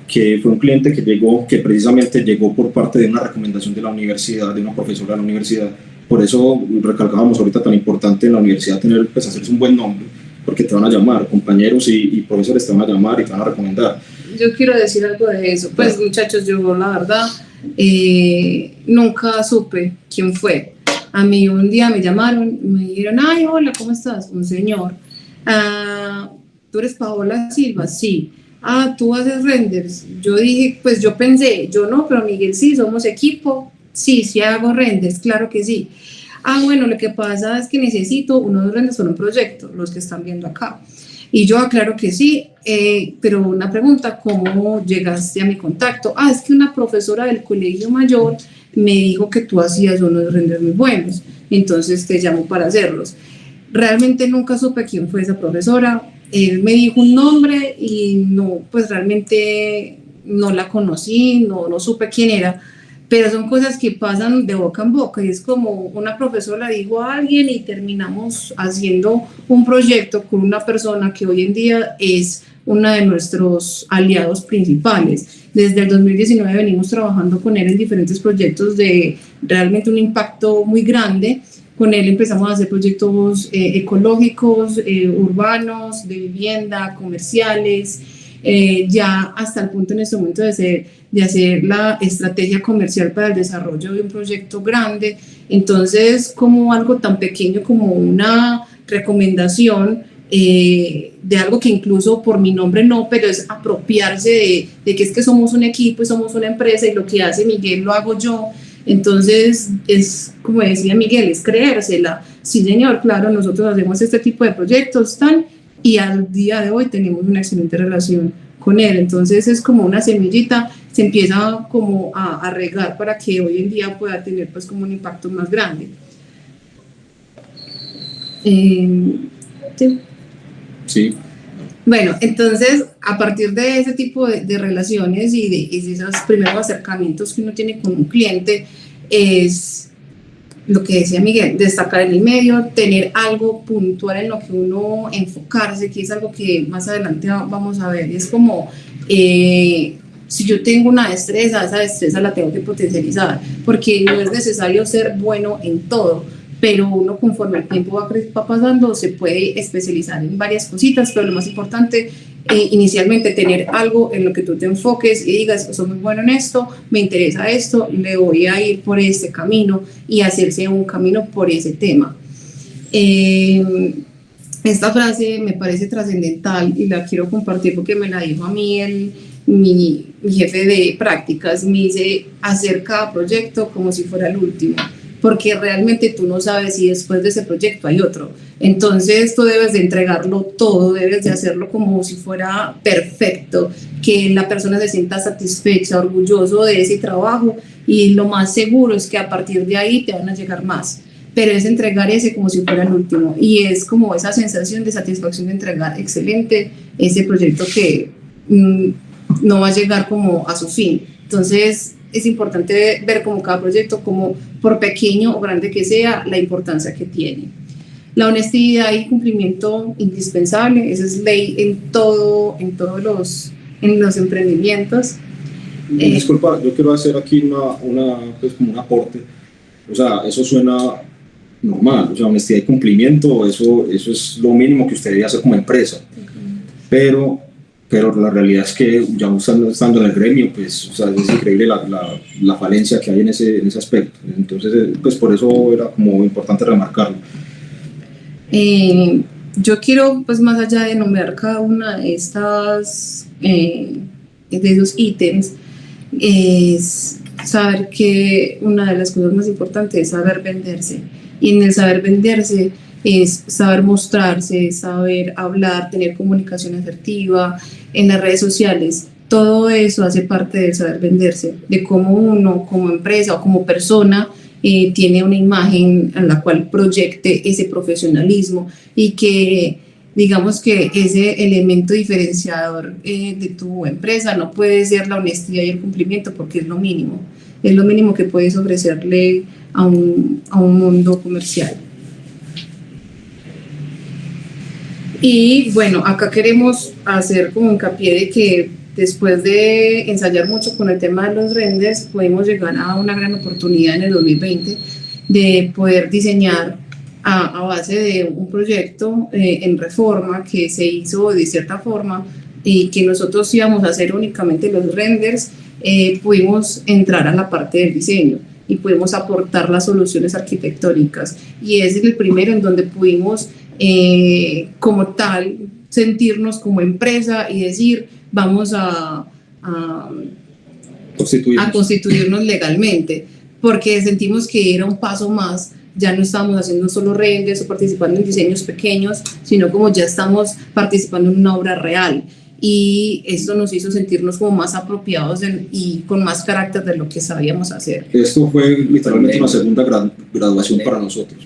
que fue un cliente que precisamente llegó por parte de una recomendación de la universidad, de una profesora de la universidad. Por eso recalcábamos ahorita tan importante en la universidad hacerse un buen nombre, porque te van a llamar, compañeros y profesores te van a llamar y te van a recomendar. Yo quiero decir algo de eso. Pues muchachos, yo la verdad nunca supe quién fue. A mí un día me llamaron y me dijeron, ay, hola, ¿cómo estás? Un señor. ¿Tú eres Paola Silva? Sí. ¿Tú haces renders? Yo dije, pues yo pensé, yo no, pero Miguel sí, somos equipo. Sí hago renders, claro que sí. Bueno, lo que pasa es que necesito unos renders para un proyecto, los que están viendo acá. Y yo aclaro que sí, pero una pregunta, ¿cómo llegaste a mi contacto? Es que una profesora del colegio mayor me dijo que tú hacías unos renders muy buenos, entonces te llamo para hacerlos. Realmente nunca supe quién fue esa profesora, él me dijo un nombre y no, pues realmente no la conocí, no supe quién era, pero son cosas que pasan de boca en boca, y es como una profesora dijo a alguien y terminamos haciendo un proyecto con una persona que hoy en día es uno de nuestros aliados principales. Desde el 2019 venimos trabajando con él en diferentes proyectos de realmente un impacto muy grande. Con él empezamos a hacer proyectos ecológicos, urbanos, de vivienda, comerciales, ya hasta el punto en este momento de hacer la estrategia comercial para el desarrollo de un proyecto grande. Entonces, como algo tan pequeño como una recomendación de algo que incluso por mi nombre no, pero es apropiarse de que es que somos un equipo y somos una empresa, y lo que hace Miguel lo hago yo. Entonces, es como decía Miguel, es creérsela. Sí, señor, claro, nosotros hacemos este tipo de proyectos, y al día de hoy tenemos una excelente relación con él. Entonces, es como una semillita, se empieza como a regar para que hoy en día pueda tener pues como un impacto más grande. ¿Sí? Sí. Bueno, entonces, a partir de ese tipo de relaciones y de esos primeros acercamientos que uno tiene con un cliente, es lo que decía Miguel, destacar en el medio, tener algo puntual en lo que uno enfocarse, que es algo que más adelante vamos a ver. Es como, si yo tengo una destreza, esa destreza la tengo que potencializar, porque no es necesario ser bueno en todo, pero uno conforme el tiempo va pasando se puede especializar en varias cositas, pero lo más importante, inicialmente tener algo en lo que tú te enfoques y digas, soy muy bueno en esto, me interesa esto, le voy a ir por este camino, y hacerse un camino por ese tema. Esta frase me parece trascendental y la quiero compartir porque me la dijo a mí mi jefe de prácticas. Me dice, hacer cada proyecto como si fuera el último, porque realmente tú no sabes si después de ese proyecto hay otro. Entonces tú debes de entregarlo todo, debes de hacerlo como si fuera perfecto, que la persona se sienta satisfecha, orgulloso de ese trabajo, y lo más seguro es que a partir de ahí te van a llegar más. pero es entregar ese como si fuera el último, y es como esa sensación de satisfacción de entregar excelente ese proyecto que no va a llegar como a su fin. Entonces es importante ver como cada proyecto, como por pequeño o grande que sea, la importancia que tiene. La honestidad y cumplimiento indispensable, esa es ley en todos los emprendimientos. Disculpa, yo quiero hacer aquí pues como un aporte. O sea, eso suena normal, o sea, honestidad y cumplimiento, eso es lo mínimo que usted debe hacer como empresa. Pero la realidad es que ya estando en el gremio, pues, o sea, es increíble la falencia que hay en ese aspecto. Entonces, pues por eso era como importante remarcarlo. Yo quiero, pues más allá de nombrar cada una de estas, de esos ítems, es saber que una de las cosas más importantes es saber venderse. Y en el saber venderse es saber mostrarse, saber hablar, tener comunicación asertiva en las redes sociales. Todo eso hace parte del saber venderse, de cómo uno como empresa o como persona tiene una imagen en la cual proyecte ese profesionalismo y que digamos que ese elemento diferenciador de tu empresa no puede ser la honestidad y el cumplimiento, porque es lo mínimo que puedes ofrecerle a un mundo comercial. Y bueno, acá queremos hacer como hincapié de que después de ensayar mucho con el tema de los renders, pudimos llegar a una gran oportunidad en el 2020 de poder diseñar a base de un proyecto en reforma que se hizo de cierta forma y que nosotros íbamos a hacer únicamente los renders. Pudimos entrar a la parte del diseño y pudimos aportar las soluciones arquitectónicas, y ese es el primero en donde pudimos como tal sentirnos como empresa y decir vamos a constituirnos legalmente, porque sentimos que era un paso más. Ya no estamos haciendo solo renders o participando en diseños pequeños, sino como ya estamos participando en una obra real, y esto nos hizo sentirnos como más apropiados y con más carácter de lo que sabíamos hacer. Esto fue literalmente una segunda graduación para nosotros,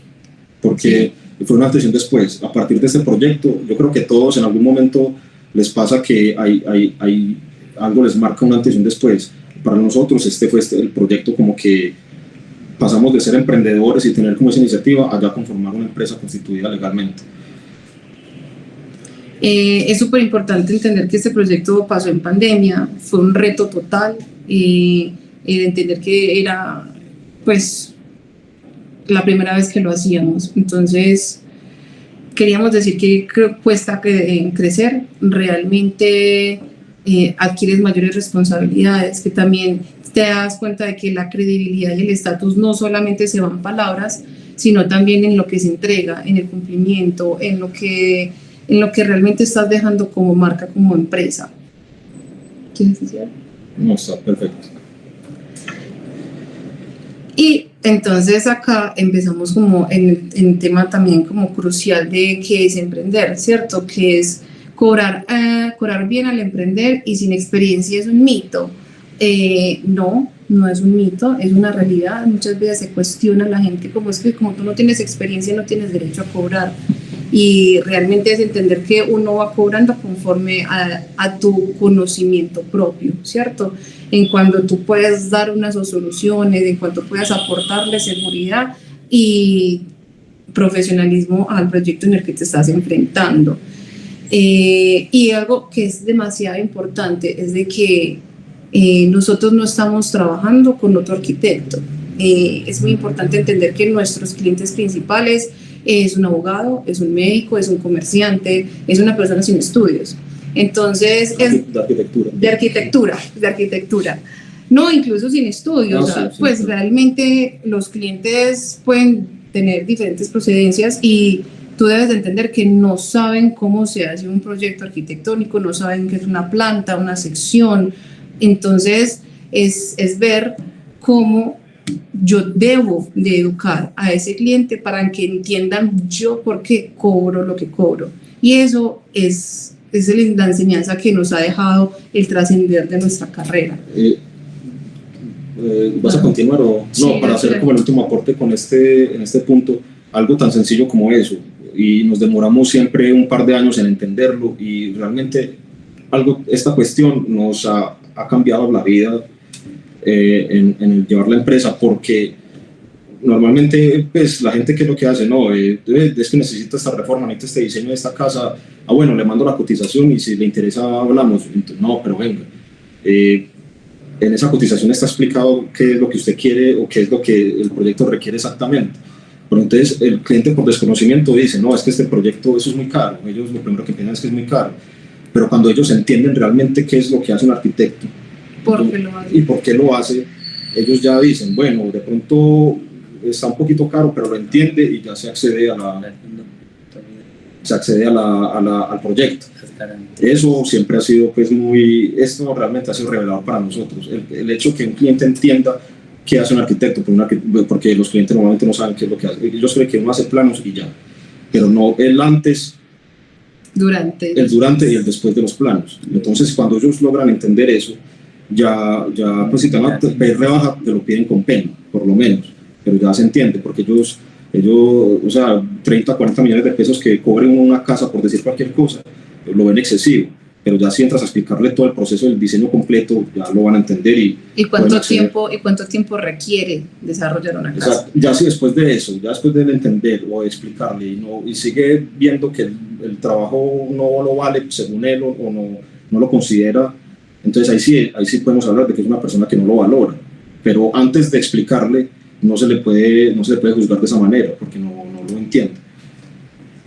porque fue una antes y un después. A partir de este proyecto, yo creo que todos en algún momento les pasa que hay algo les marca un antes y un después. Para nosotros este fue el proyecto como que pasamos de ser emprendedores y tener como esa iniciativa a ya conformar una empresa constituida legalmente. Es súper importante entender que este proyecto pasó en pandemia, fue un reto total, entender que era pues la primera vez que lo hacíamos. Entonces queríamos decir que cuesta crecer, realmente adquieres mayores responsabilidades, que también te das cuenta de que la credibilidad y el estatus no solamente se van palabras, sino también en lo que se entrega, en el cumplimiento, en lo que realmente estás dejando como marca, como empresa. ¿Quieres decir algo? No, está perfecto. Y entonces acá empezamos como en el tema también como crucial de qué es emprender, ¿cierto? Que es cobrar bien al emprender y sin experiencia es un mito. No es un mito, es una realidad. Muchas veces se cuestiona a la gente como es que como tú no tienes experiencia no tienes derecho a cobrar, y realmente es entender que uno va cobrando conforme a tu conocimiento propio, ¿cierto? En cuanto tú puedes dar unas soluciones, en cuanto puedas aportarle seguridad y profesionalismo al proyecto en el que te estás enfrentando. Y algo que es demasiado importante es de que nosotros no estamos trabajando con otro arquitecto. Es muy importante entender que nuestros clientes principales es un abogado, es un médico, es un comerciante, es una persona sin estudios. Entonces, de arquitectura. No, incluso sin estudios. Pues realmente los clientes pueden tener diferentes procedencias y tú debes de entender que no saben cómo se hace un proyecto arquitectónico, no saben qué es una planta, una sección. Entonces, es ver cómo yo debo de educar a ese cliente para que entiendan yo por qué cobro lo que cobro. Y eso es la enseñanza que nos ha dejado el trascender de nuestra carrera. ¿vas a continuar o Sí, no? Para hacer como el último aporte con en este punto, algo tan sencillo como eso, y nos demoramos siempre un par de años en entenderlo, y realmente esta cuestión nos ha cambiado la vida en el llevar la empresa, porque normalmente pues la gente, ¿qué es lo que hace? No, es que necesito esta reforma, necesito este diseño de esta casa, bueno, le mando la cotización y si le interesa hablamos. Entonces, no, pero venga, en esa cotización está explicado qué es lo que usted quiere o qué es lo que el proyecto requiere exactamente. Pero entonces el cliente, por desconocimiento, dice, no, es que este proyecto, eso es muy caro. Ellos lo primero que piensan es que es muy caro, pero cuando ellos entienden realmente qué es lo que hace un arquitecto y por qué lo hace, ellos ya dicen, bueno, de pronto está un poquito caro, pero lo entiende y ya se accede al proyecto. Eso siempre ha sido pues esto realmente ha sido revelador para nosotros, el hecho que un cliente entienda qué hace un arquitecto, porque los clientes normalmente no saben qué es lo que hace. Ellos creen que uno hace planos y ya, pero no el antes, el durante y el después de los planos. Entonces cuando ellos logran entender eso, ya pues si te van a pedir rebaja, te lo piden con pena, por lo menos, pero ya se entiende, porque ellos, o sea, 30, 40 millones de pesos que cobren una casa por decir cualquier cosa, lo ven excesivo, pero ya si entras a explicarle todo el proceso del diseño completo, ya lo van a entender. ¿Y cuánto tiempo requiere desarrollar una casa? O sea, ya si después de eso, ya después de entender o de explicarle y sigue viendo que el trabajo no lo vale según él o no lo considera, entonces ahí sí podemos hablar de que es una persona que no lo valora, pero antes de explicarle no se le puede juzgar de esa manera porque no lo entiende.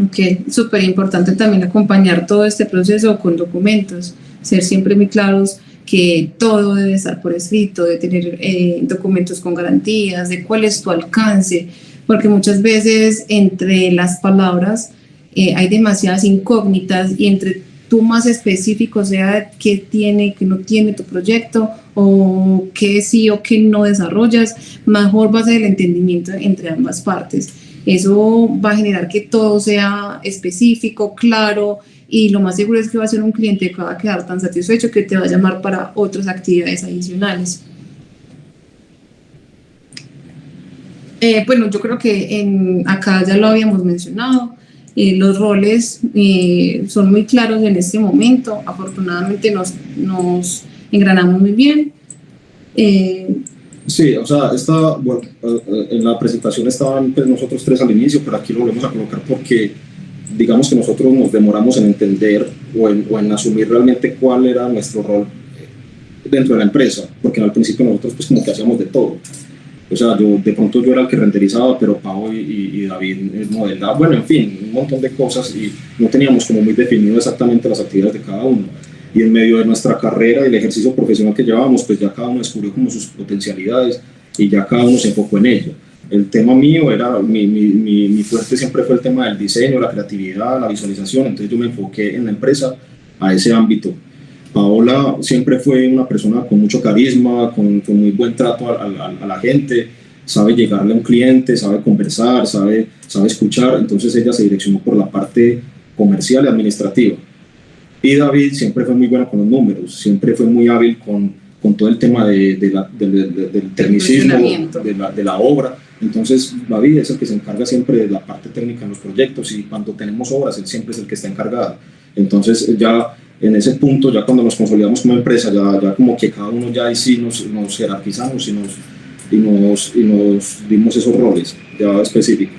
Ok, súper importante también acompañar todo este proceso con documentos, ser siempre muy claros que todo debe estar por escrito, de tener documentos con garantías, de cuál es tu alcance, porque muchas veces entre las palabras hay demasiadas incógnitas y entre tú más específico sea qué tiene, qué no tiene tu proyecto o qué sí o qué no desarrollas, mejor va a ser el entendimiento entre ambas partes. Eso va a generar que todo sea específico, claro, y lo más seguro es que va a ser un cliente que va a quedar tan satisfecho que te va a llamar para otras actividades adicionales. Bueno, yo creo que acá ya lo habíamos mencionado, los roles son muy claros en este momento, afortunadamente nos engranamos muy bien. Sí, o sea, en la presentación estaban pues, nosotros tres al inicio, pero aquí lo volvemos a colocar porque digamos que nosotros nos demoramos en entender o en asumir realmente cuál era nuestro rol dentro de la empresa, porque al principio nosotros pues como que hacíamos de todo. O sea, de pronto yo era el que renderizaba, pero Pau y David modelaba, bueno, en fin, un montón de cosas y no teníamos como muy definido exactamente las actividades de cada uno. Y en medio de nuestra carrera y el ejercicio profesional que llevábamos, pues ya cada uno descubrió como sus potencialidades y ya cada uno se enfocó en ello. El tema mío era, mi fuerte siempre fue el tema del diseño, la creatividad, la visualización, entonces yo me enfoqué en la empresa a ese ámbito. Paola siempre fue una persona con mucho carisma, con muy buen trato a la gente, sabe llegarle a un cliente, sabe conversar, sabe escuchar, entonces ella se direccionó por la parte comercial y administrativa. Y David siempre fue muy bueno con los números, siempre fue muy hábil con todo el tema del tecnicismo, de la obra. Entonces David es el que se encarga siempre de la parte técnica en los proyectos y cuando tenemos obras, él siempre es el que está encargado. Entonces ya en ese punto, ya cuando nos consolidamos como empresa, ya como que cada uno ya ahí sí nos jerarquizamos y nos dimos esos roles ya específicos.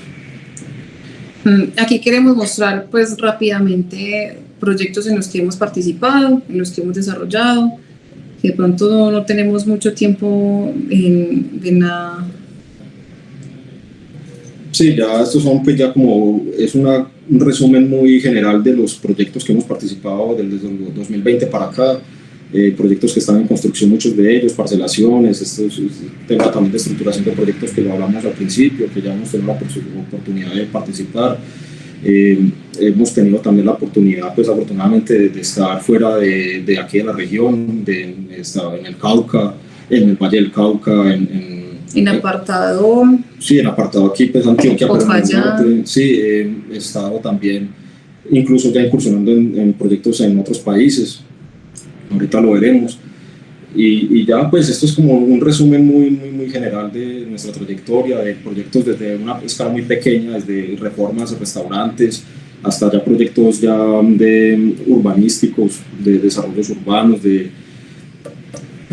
Aquí queremos mostrar pues rápidamente proyectos en los que hemos participado, en los que hemos desarrollado, que de pronto no tenemos mucho tiempo en nada. Sí, ya estos son pues ya como, es un resumen muy general de los proyectos que hemos participado desde el 2020 para acá, proyectos que están en construcción, muchos de ellos, parcelaciones, tema también de estructuración de proyectos que lo hablamos al principio, que ya hemos tenido la oportunidad de participar. Hemos tenido también la oportunidad, pues afortunadamente, de estar fuera de aquí de la región, en el Cauca, en el Valle del Cauca, en apartado. Sí, en apartado aquí, pues Antioquia, pero en el norte, sí, he estado también, incluso ya incursionando en proyectos en otros países, ahorita lo veremos. Y ya pues esto es como un resumen muy general de nuestra trayectoria, de proyectos desde una escala muy pequeña, desde reformas de restaurantes, hasta ya proyectos ya de urbanísticos, de desarrollos urbanos, de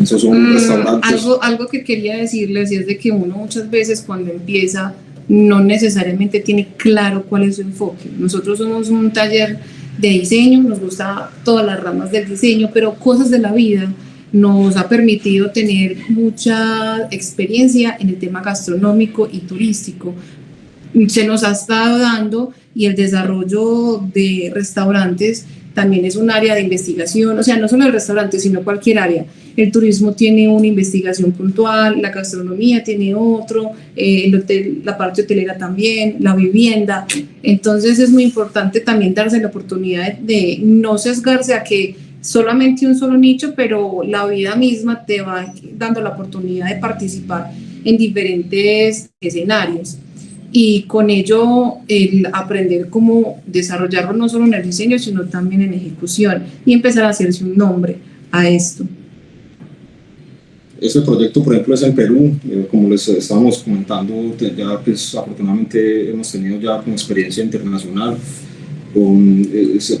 esos son restaurantes. Algo que quería decirles es de que uno muchas veces cuando empieza no necesariamente tiene claro cuál es su enfoque. Nosotros somos un taller de diseño, nos gusta todas las ramas del diseño, pero cosas de la vida nos ha permitido tener mucha experiencia en el tema gastronómico y turístico. Se nos ha estado dando y el desarrollo de restaurantes también es un área de investigación, o sea, no solo el restaurante, sino cualquier área. El turismo tiene una investigación puntual, la gastronomía tiene otro, el hotel, la parte hotelera también, la vivienda. Entonces es muy importante también darse la oportunidad de no sesgarse a que solamente un solo nicho, pero la vida misma te va dando la oportunidad de participar en diferentes escenarios. Y con ello el aprender cómo desarrollarlo no solo en el diseño, sino también en ejecución y empezar a hacerse un nombre a esto. Este proyecto, por ejemplo, es en Perú, como les estábamos comentando, ya pues afortunadamente hemos tenido ya con experiencia internacional,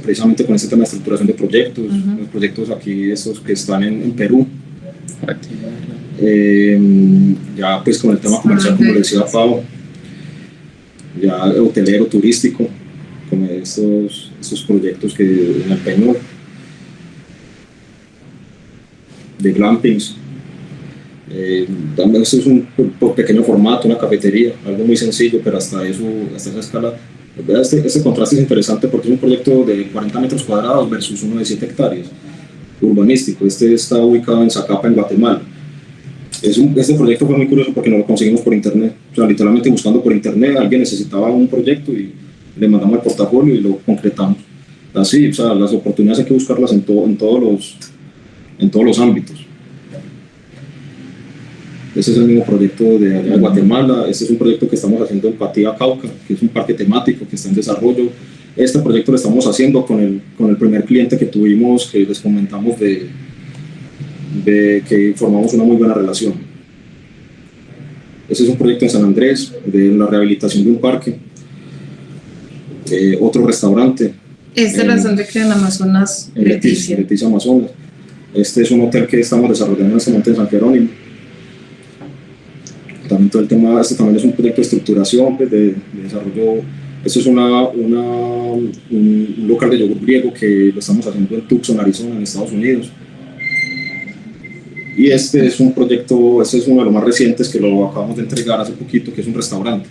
precisamente con este tema de estructuración de proyectos, los proyectos aquí estos que están en Perú. Ya pues con el tema comercial, como le decía Pau, ya hotelero, turístico, con estos proyectos que en el Peñol, de glampings. También esto es un pequeño formato, una cafetería, algo muy sencillo, pero hasta esa escala. Este contraste es interesante porque es un proyecto de 40 metros cuadrados versus uno de 7 hectáreas, urbanístico. Este está ubicado en Zacapa, en Guatemala. Este proyecto fue muy curioso porque nos lo conseguimos por internet, o sea, literalmente buscando por internet, alguien necesitaba un proyecto y le mandamos el portafolio y lo concretamos. Así, o sea, las oportunidades hay que buscarlas en todos los ámbitos. Este es el mismo proyecto de Guatemala. Este es un proyecto que estamos haciendo en Patía Cauca, que es un parque temático que está en desarrollo. Este proyecto lo estamos haciendo con el primer cliente que tuvimos, que les comentamos de que formamos una muy buena relación. Este es un proyecto en San Andrés, de la rehabilitación de un parque. Otro restaurante. Esta es la zona que en Amazonas, en Leticia, Amazonas. Este es un hotel que estamos desarrollando en este momento en San Jerónimo. También todo el tema, este también es un proyecto de estructuración, pues, de desarrollo. Este es un local de yogur griego que lo estamos haciendo en Tucson, Arizona, en Estados Unidos. Y este es un proyecto, este es uno de los más recientes que lo acabamos de entregar hace poquito, que es un restaurante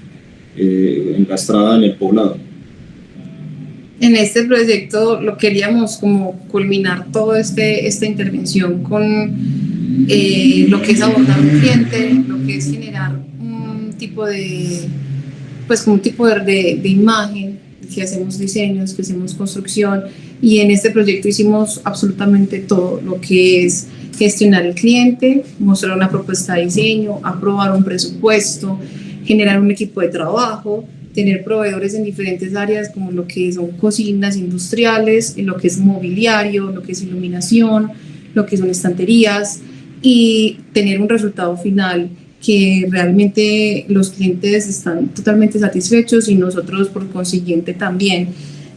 en La Estrada, en El Poblado. En este proyecto lo queríamos como culminar toda esta intervención con lo que es abordar un cliente, lo que es generar un tipo de imagen, que hacemos diseños, que hacemos construcción, y en este proyecto hicimos absolutamente todo lo que es gestionar el cliente, mostrar una propuesta de diseño, aprobar un presupuesto, generar un equipo de trabajo, tener proveedores en diferentes áreas como lo que son cocinas industriales, lo que es mobiliario, lo que es iluminación, lo que son estanterías, y tener un resultado final que realmente los clientes están totalmente satisfechos y nosotros por consiguiente también.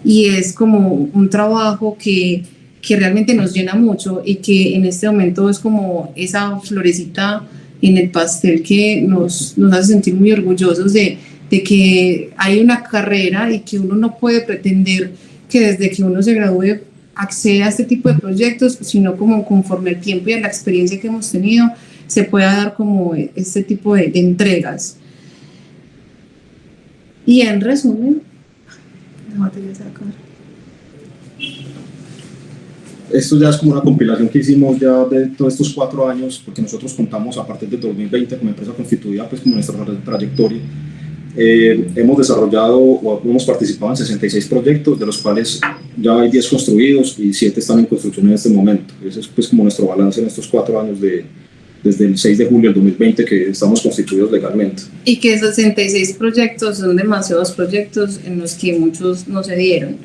Y es como un trabajo que realmente nos llena mucho y que en este momento es como esa florecita en el pastel que nos hace sentir muy orgullosos de que hay una carrera y que uno no puede pretender que desde que uno se gradúe acceda a este tipo de proyectos, sino como conforme el tiempo y a la experiencia que hemos tenido se pueda dar como este tipo de entregas. Y en resumen, esto ya es como una compilación que hicimos ya de todos estos 4 años, porque nosotros contamos a partir de 2020 como empresa constituida, pues como nuestra trayectoria. Hemos desarrollado o hemos participado en 66 proyectos, de los cuales ya hay 10 construidos y 7 están en construcción en este momento. Ese es pues como nuestro balance en estos 4 años desde el 6 de julio del 2020 que estamos constituidos legalmente. Y que esos 66 proyectos son demasiados proyectos en los que muchos no se dieron,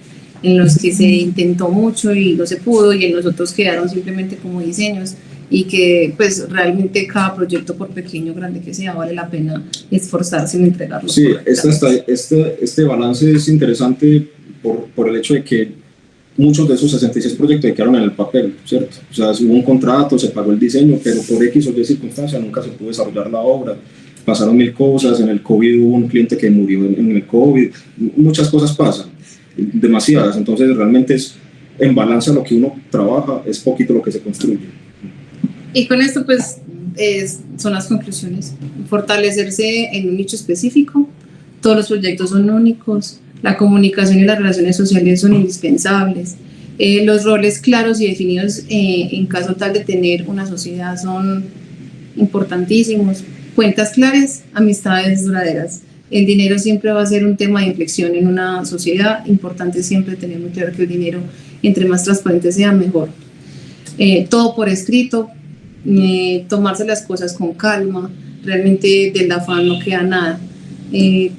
en los que se intentó mucho y no se pudo, y en los otros quedaron simplemente como diseños, y que pues realmente cada proyecto, por pequeño o grande que sea, vale la pena esforzarse en entregarlo. Sí, este balance es interesante por el hecho de que muchos de esos 66 proyectos quedaron en el papel, ¿cierto? O sea, hubo un contrato, se pagó el diseño, pero por X o Y circunstancia nunca se pudo desarrollar la obra. Pasaron mil cosas, en el COVID hubo un cliente que murió en el COVID, muchas cosas pasan, demasiadas, entonces realmente es en balance a lo que uno trabaja, es poquito lo que se construye. Y con esto pues son las conclusiones: fortalecerse en un nicho específico, todos los proyectos son únicos, la comunicación y las relaciones sociales son indispensables, los roles claros y definidos en caso tal de tener una sociedad son importantísimos, cuentas claras, amistades duraderas. El dinero siempre va a ser un tema de inflexión en una sociedad, importante siempre tener muy claro que el dinero, entre más transparente sea, mejor. Todo por escrito, tomarse las cosas con calma, realmente del afán no queda nada.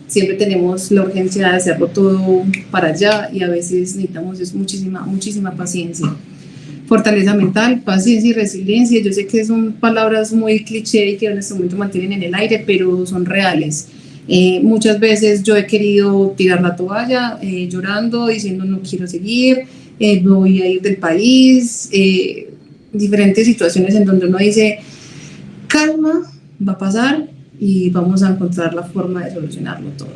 Siempre tenemos la urgencia de hacerlo todo para allá y a veces necesitamos muchísima paciencia. Fortaleza mental, paciencia y resiliencia. Yo sé que son palabras muy cliché y que en este momento mantienen en el aire, pero son reales. Muchas veces yo he querido tirar la toalla, llorando, diciendo no quiero seguir, voy a ir del país, diferentes situaciones en donde uno dice calma, va a pasar y vamos a encontrar la forma de solucionarlo todo.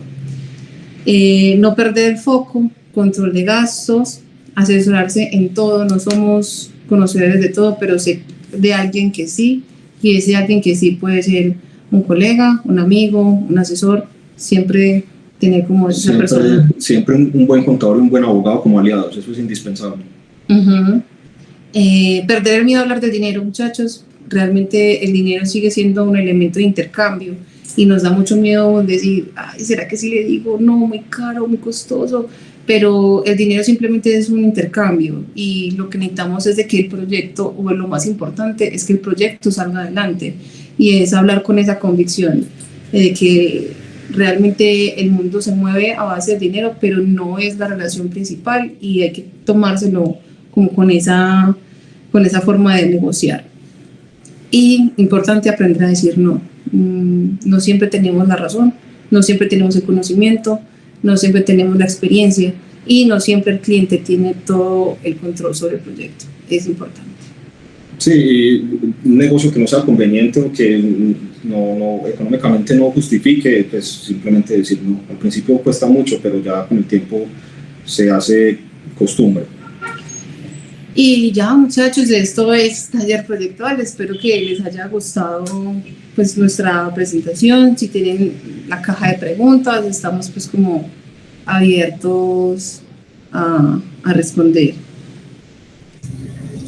No perder el foco, control de gastos, asesorarse en todo. No somos conocedores de todo, pero sé de alguien que sí, y ese alguien que sí puede ser un colega, un amigo, un asesor. Siempre tener como esa persona. Siempre un buen contador y un buen abogado como aliados, eso es indispensable. Perder el miedo a hablar del dinero, muchachos. Realmente el dinero sigue siendo un elemento de intercambio y nos da mucho miedo decir, ay, ¿será que si le digo no, muy caro, muy costoso? Pero el dinero simplemente es un intercambio y lo que necesitamos es de que el proyecto, o lo más importante, es que el proyecto salga adelante, y es hablar con esa convicción de que realmente el mundo se mueve a base de dinero, pero no es la relación principal y hay que tomárselo como con esa forma de negociar. Y importante aprender a decir no. No siempre tenemos la razón, no siempre tenemos el conocimiento, no siempre tenemos la experiencia y no siempre el cliente tiene todo el control sobre el proyecto. Es importante. Sí, un negocio que no sea conveniente o que no económicamente no justifique, pues simplemente decir no. Al principio cuesta mucho, pero ya con el tiempo se hace costumbre. Y ya, muchachos, esto es Taller Proyectual. Espero que les haya gustado pues nuestra presentación. Si tienen la caja de preguntas, estamos pues como abiertos a responder.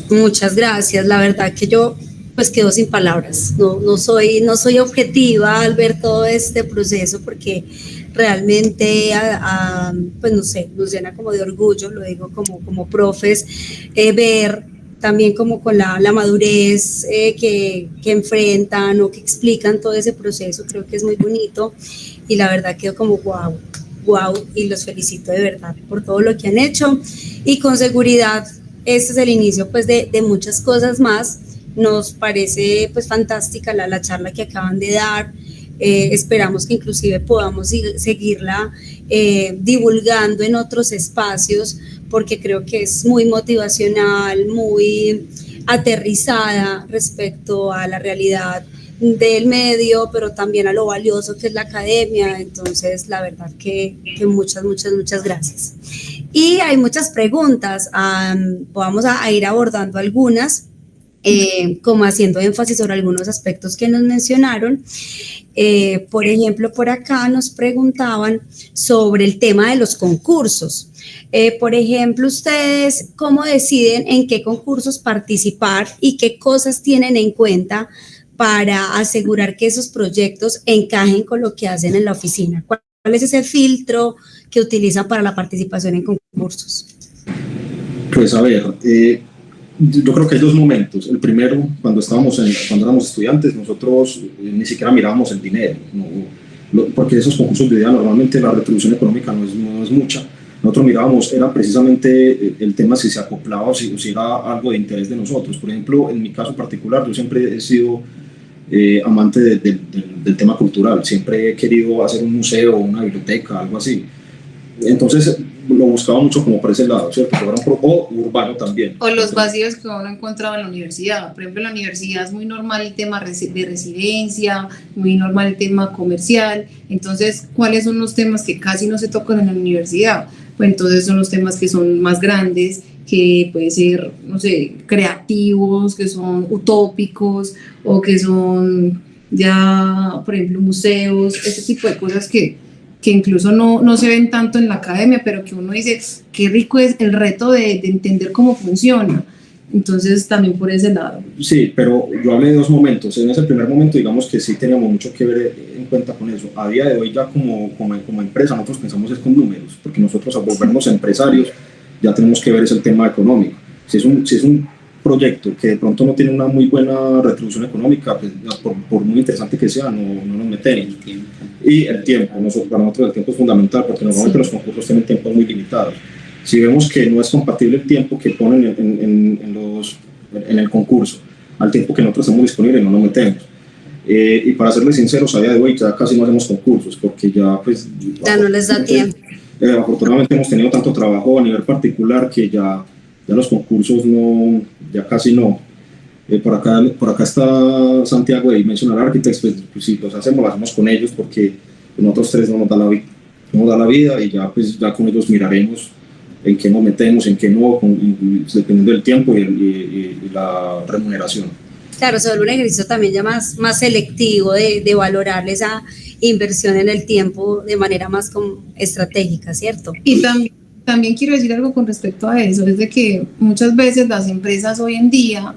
Muchas gracias. La verdad que yo pues quedo sin palabras. No soy objetiva al ver todo este proceso, porque realmente pues no sé, nos llena como de orgullo, lo digo como profes, ver también como con la madurez que enfrentan o que explican todo ese proceso. Creo que es muy bonito y la verdad quedo como wow, y los felicito de verdad por todo lo que han hecho, y con seguridad este es el inicio pues de muchas cosas más. Nos parece pues fantástica la charla que acaban de dar. Esperamos que inclusive podamos seguirla divulgando en otros espacios, porque creo que es muy motivacional, muy aterrizada respecto a la realidad del medio, pero también a lo valioso que es la academia. Entonces, la verdad que muchas gracias. Y hay muchas preguntas, vamos a ir abordando algunas, como haciendo énfasis sobre algunos aspectos que nos mencionaron. Por ejemplo, por acá nos preguntaban sobre el tema de los concursos. Por ejemplo, ustedes, ¿cómo deciden en qué concursos participar y qué cosas tienen en cuenta para asegurar que esos proyectos encajen con lo que hacen en la oficina? ¿Cuál es ese filtro que utilizan para la participación en concursos? Pues a ver, yo creo que hay dos momentos. El primero, cuando éramos estudiantes, nosotros ni siquiera mirábamos el dinero, porque esos concursos de idea normalmente la retribución económica no es mucha, nosotros mirábamos era precisamente el tema si se acoplaba o si era algo de interés de nosotros. Por ejemplo, en mi caso particular, yo siempre he sido amante del tema cultural, siempre he querido hacer un museo, una biblioteca, algo así. Entonces lo buscaba mucho como por ese lado, ¿cierto? O urbano también. O los vacíos que uno encontraba en la universidad. Por ejemplo, en la universidad es muy normal el tema de residencia, muy normal el tema comercial. Entonces, ¿cuáles son los temas que casi no se tocan en la universidad? Pues entonces son los temas que son más grandes, que pueden ser, no sé, creativos, que son utópicos, o que son ya, por ejemplo, museos, ese tipo de cosas que incluso no se ven tanto en la academia, pero que uno dice, qué rico es el reto de entender cómo funciona. Entonces, también por ese lado. Sí, pero yo hablé de dos momentos. En ese primer momento, digamos que sí teníamos mucho que ver en cuenta con eso. A día de hoy, ya como empresa, nosotros pensamos es con números, porque nosotros al volvernos empresarios, ya tenemos que ver es el tema económico. Si es un proyecto que de pronto no tiene una muy buena retribución económica, pues, por muy interesante que sea, no nos metemos. Y el tiempo, para nosotros el tiempo es fundamental, porque normalmente los concursos tienen tiempos muy limitados. Si vemos que no es compatible el tiempo que ponen en el concurso al tiempo que nosotros estamos disponibles, no nos metemos. Y para serles sinceros, a día de hoy ya casi no hacemos concursos, porque ya pues... Ya no les da tiempo. Afortunadamente hemos tenido tanto trabajo a nivel particular que ya los concursos ya casi no. Por acá está Santiago de Dimensional Architects, pues si los hacemos, lo hacemos con ellos, porque nosotros tres no nos da la vida, y ya con ellos miraremos en qué nos metemos, en qué no, dependiendo del tiempo y la remuneración. Claro, se vuelve un ejercicio también ya más selectivo de valorar esa inversión en el tiempo de manera más como estratégica, ¿cierto? Y también quiero decir algo con respecto a eso, es de que muchas veces las empresas hoy en día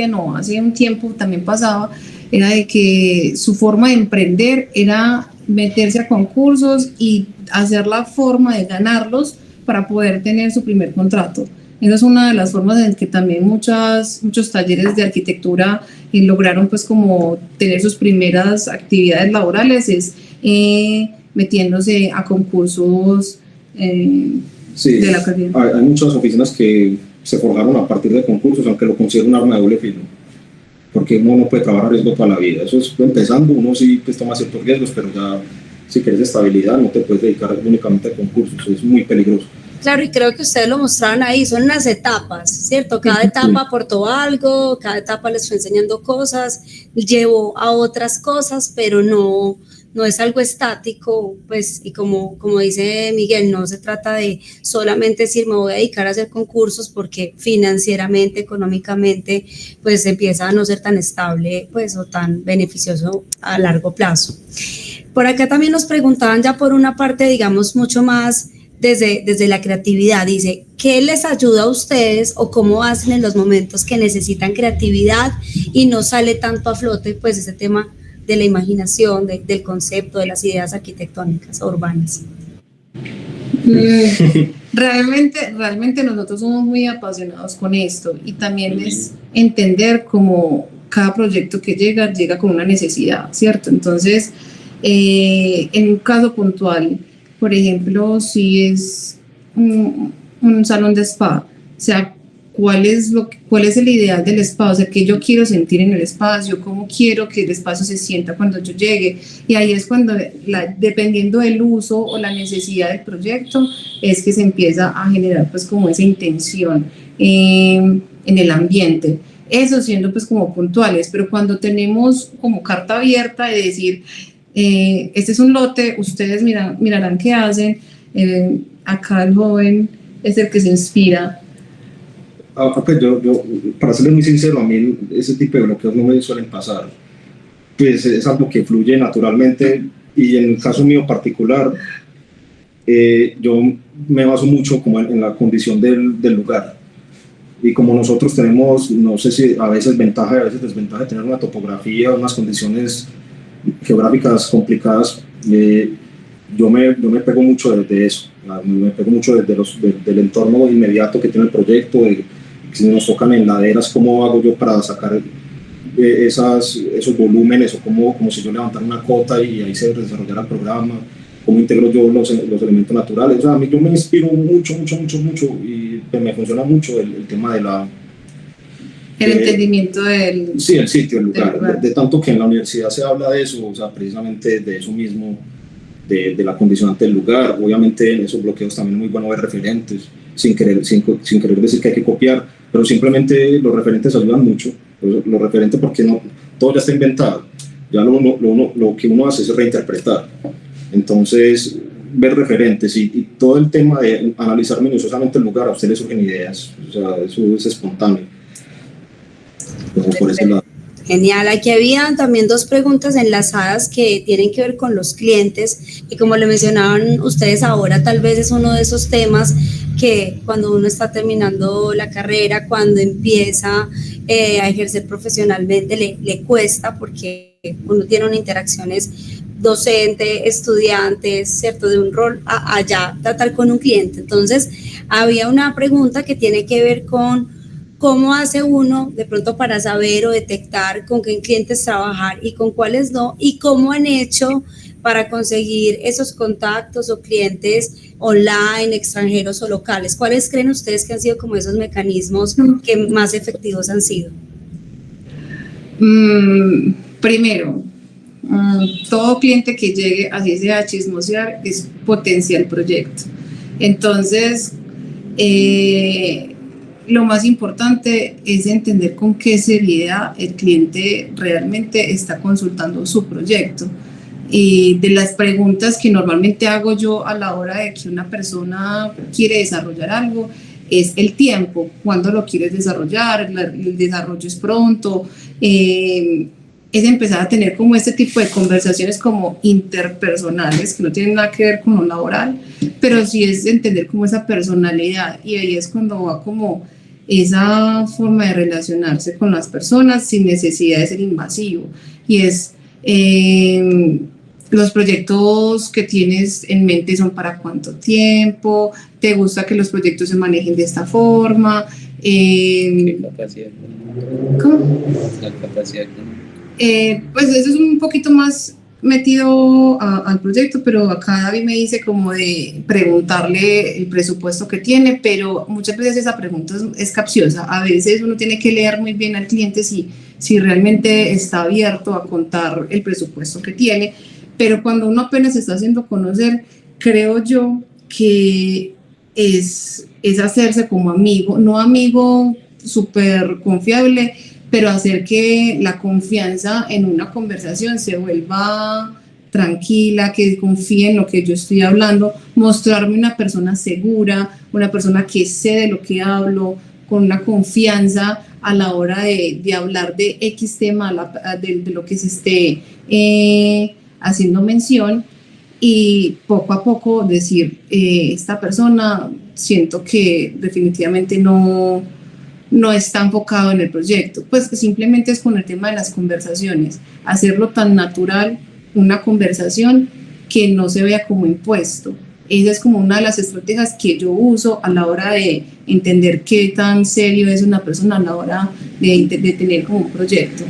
no, hace un tiempo también pasaba, era de que su forma de emprender era meterse a concursos y hacer la forma de ganarlos para poder tener su primer contrato. Esa es una de las formas en que también muchos talleres de arquitectura lograron pues como tener sus primeras actividades laborales, es metiéndose a concursos sí, de la carrera. Hay muchas oficinas que se forjaron a partir de concursos, aunque lo considero un arma de doble filo, porque uno no puede trabajar a riesgo toda la vida. Eso es empezando, uno sí pues toma ciertos riesgos, pero ya si quieres estabilidad no te puedes dedicar únicamente a concursos, es muy peligroso. Claro, y creo que ustedes lo mostraron ahí, son las etapas, ¿cierto? Cada etapa aportó algo, cada etapa les fue enseñando cosas, llevó a otras cosas, pero no es algo estático, pues, y como dice Miguel, no se trata de solamente decir me voy a dedicar a hacer concursos porque financieramente, económicamente, pues empieza a no ser tan estable, pues, o tan beneficioso a largo plazo. Por acá también nos preguntaban ya por una parte, digamos, mucho más desde la creatividad, dice, ¿qué les ayuda a ustedes o cómo hacen en los momentos que necesitan creatividad y no sale tanto a flote, pues, ese tema de la imaginación, del concepto, de las ideas arquitectónicas o urbanas? Realmente nosotros somos muy apasionados con esto, y también es entender cómo cada proyecto que llega con una necesidad, ¿cierto? Entonces, en un caso puntual, por ejemplo, si es un salón de spa, o sea, ¿cuál es el ideal del spa? O sea, ¿qué yo quiero sentir en el espacio? ¿Cómo quiero que el espacio se sienta cuando yo llegue? Y ahí es cuando, dependiendo del uso o la necesidad del proyecto, es que se empieza a generar pues como esa intención en el ambiente. Eso siendo pues como puntuales, pero cuando tenemos como carta abierta de decir, este es un lote, ustedes mirarán qué hacen, acá el joven es el que se inspira. Pues yo, para serles muy sincero, a mí ese tipo de bloqueos no me suelen pasar, pues es algo que fluye naturalmente, y en el caso mío particular, yo me baso mucho como en la condición del lugar, y como nosotros tenemos, no sé si a veces ventaja y a veces desventaja de tener una topografía, unas condiciones geográficas complicadas, yo me pego mucho de eso, me pego mucho del entorno inmediato que tiene el proyecto, si nos tocan en laderas, ¿cómo hago yo para sacar esos volúmenes? O como si yo levantara una cota y ahí se desarrollara el programa. cómo integro yo los elementos naturales. O sea, a mí yo me inspiro mucho y pues, me funciona mucho el tema de la... El entendimiento del... Sí, el sitio, el lugar. lugar. De tanto que en la universidad se habla de eso, o sea, precisamente de eso mismo, de la condicionante del lugar. Obviamente en esos bloqueos también es muy bueno ver referentes, sin querer decir que hay que copiar, pero simplemente los referentes ayudan mucho. Los referentes porque no, todo ya está inventado, ya lo que uno hace es reinterpretar. Entonces, ver referentes y todo el tema de analizar minuciosamente el lugar, a usted le surgen ideas, o sea, eso es espontáneo. Entonces, por ese lado. Genial, aquí habían también dos preguntas enlazadas que tienen que ver con los clientes y como le mencionaban ustedes ahora, tal vez es uno de esos temas que cuando uno está terminando la carrera, cuando empieza a ejercer profesionalmente le cuesta porque uno tiene una interacciones docente, estudiantes, ¿cierto? De un rol a allá tratar con un cliente. Entonces, había una pregunta que tiene que ver con ¿cómo hace uno de pronto para saber o detectar con qué clientes trabajar y con cuáles no? ¿Y cómo han hecho para conseguir esos contactos o clientes online, extranjeros o locales? ¿Cuáles creen ustedes que han sido como esos mecanismos que más efectivos han sido? Primero, todo cliente que llegue, así sea a chismosear, es potencial proyecto. Entonces, lo más importante es entender con qué seriedad el cliente realmente está consultando su proyecto. Y de las preguntas que normalmente hago yo a la hora de que una persona quiere desarrollar algo, es el tiempo, cuándo lo quieres desarrollar, el desarrollo es pronto, es empezar a tener como este tipo de conversaciones como interpersonales, que no tienen nada que ver con lo laboral, pero sí es entender como esa personalidad y ahí es cuando va como esa forma de relacionarse con las personas sin necesidad de ser invasivo y es los proyectos que tienes en mente son para cuánto tiempo, te gusta que los proyectos se manejen de esta forma. ¿Qué capacidad? ¿Cómo? La capacidad. Pues eso es un poquito más metido al proyecto, pero acá David me dice como de preguntarle el presupuesto que tiene, pero muchas veces esa pregunta es capciosa. A veces uno tiene que leer muy bien al cliente si realmente está abierto a contar el presupuesto que tiene, pero cuando uno apenas se está haciendo conocer, creo yo que es hacerse como amigo, no amigo súper confiable, pero hacer que la confianza en una conversación se vuelva tranquila, que confíe en lo que yo estoy hablando, mostrarme una persona segura, una persona que sé de lo que hablo, con una confianza a la hora de hablar de X tema, de lo que se esté haciendo mención y poco a poco decir, esta persona siento que definitivamente no está enfocado en el proyecto, pues que simplemente es con el tema de las conversaciones, hacerlo tan natural, una conversación que no se vea como impuesto. Esa es como una de las estrategias que yo uso a la hora de entender qué tan serio es una persona a la hora de tener como un proyecto.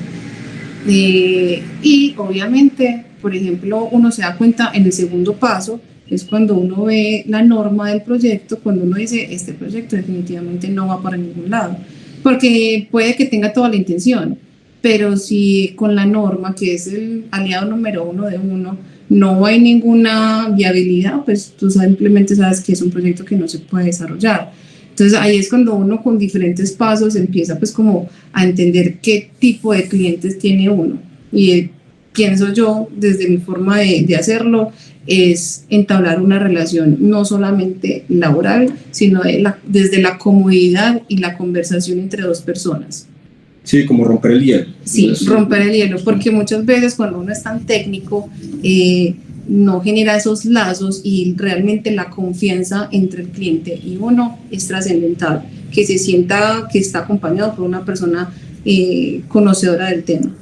Y obviamente, por ejemplo, uno se da cuenta en el segundo paso, es cuando uno ve la norma del proyecto, cuando uno dice, este proyecto definitivamente no va para ningún lado, porque puede que tenga toda la intención, pero si con la norma, que es el aliado número uno de uno, no hay ninguna viabilidad, pues tú simplemente sabes que es un proyecto que no se puede desarrollar. Entonces ahí es cuando uno con diferentes pasos empieza pues como a entender qué tipo de clientes tiene uno. Y pienso yo, desde mi forma de hacerlo, es entablar una relación no solamente laboral, sino desde la comodidad y la conversación entre dos personas. Sí, como romper el hielo. Sí, romper el hielo, porque muchas veces cuando uno es tan técnico, no genera esos lazos y realmente la confianza entre el cliente y uno es trascendental, que se sienta que está acompañado por una persona conocedora del tema.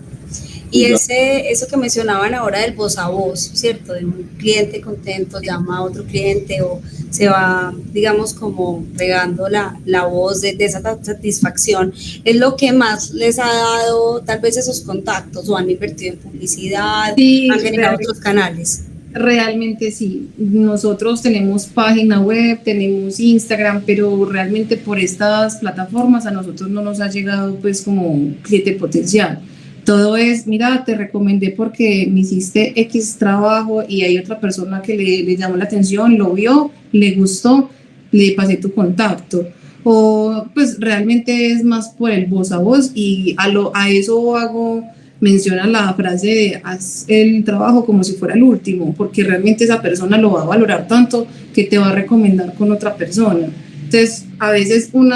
Y eso que mencionaban ahora del voz a voz, ¿cierto? De un cliente contento llama a otro cliente o se va, digamos, como regando la voz de esa satisfacción, es lo que más les ha dado tal vez esos contactos o han invertido en publicidad, Sí, han generado otros canales. Realmente sí, nosotros tenemos página web, tenemos Instagram, pero realmente por estas plataformas a nosotros no nos ha llegado pues como cliente potencial. Todo es, mira, te recomendé porque me hiciste X trabajo y hay otra persona que le llamó la atención, lo vio, le gustó, le pasé tu contacto. O pues realmente es más por el voz a voz y a eso hago menciona la frase de haz el trabajo como si fuera el último, porque realmente esa persona lo va a valorar tanto que te va a recomendar con otra persona. Entonces, a veces un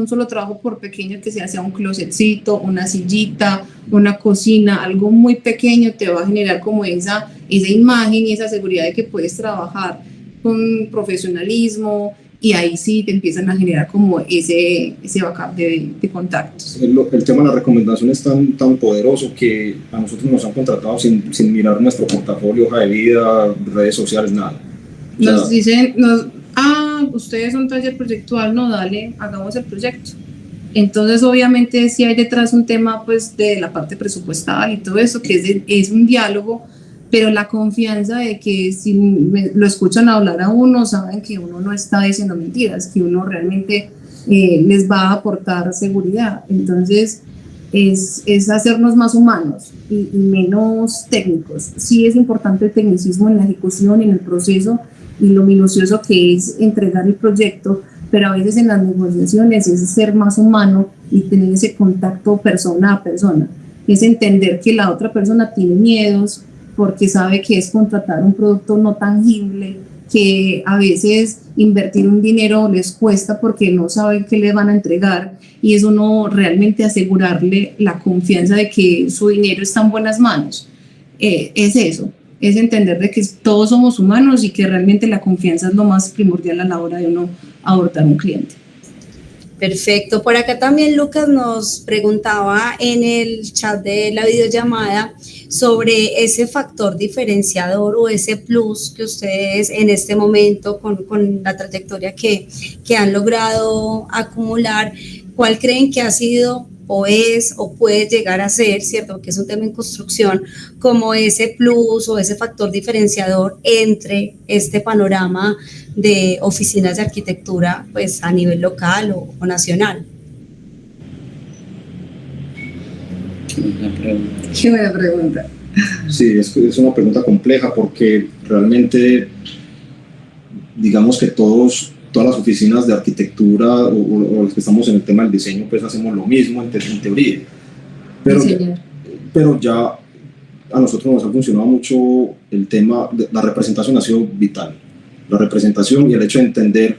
solo trabajo, por pequeño que sea un closetcito, una sillita, una cocina, algo muy pequeño, te va a generar como esa imagen y esa seguridad de que puedes trabajar con profesionalismo, y ahí sí te empiezan a generar como ese backup de contactos. El tema de la recomendación es tan poderoso que a nosotros nos han contratado sin mirar nuestro portafolio, hoja de vida, redes sociales, nada. Nos dicen, ustedes son taller proyectual, no, dale, hagamos el proyecto. Entonces, obviamente, sí hay detrás un tema pues de la parte presupuestal y todo eso, que es un diálogo, pero la confianza de que si lo escuchan hablar a uno, saben que uno no está diciendo mentiras, que uno realmente les va a aportar seguridad. Entonces, es hacernos más humanos y menos técnicos. Sí es importante el tecnicismo en la ejecución, en el proceso y lo minucioso que es entregar el proyecto, pero a veces en las negociaciones es ser más humano y tener ese contacto persona a persona. Es entender que la otra persona tiene miedos, porque sabe que es contratar un producto no tangible, que a veces invertir un dinero les cuesta porque no saben qué le van a entregar, y es uno realmente asegurarle la confianza de que su dinero está en buenas manos. Es eso, es entender de que todos somos humanos y que realmente la confianza es lo más primordial a la hora de uno abordar un cliente. Perfecto. Por acá también Lucas nos preguntaba en el chat de la videollamada sobre ese factor diferenciador o ese plus que ustedes en este momento con la trayectoria que han logrado acumular, ¿cuál creen que ha sido o es o puede llegar a ser, cierto, que es un tema en construcción, como ese plus o ese factor diferenciador entre este panorama de oficinas de arquitectura pues a nivel local o nacional? Qué buena pregunta. Sí, es una pregunta compleja porque realmente digamos que todas las oficinas de arquitectura o los que estamos en el tema del diseño pues hacemos lo mismo en teoría, pero ya a nosotros nos ha funcionado mucho el tema de la representación. Ha sido vital, la representación y el hecho de entender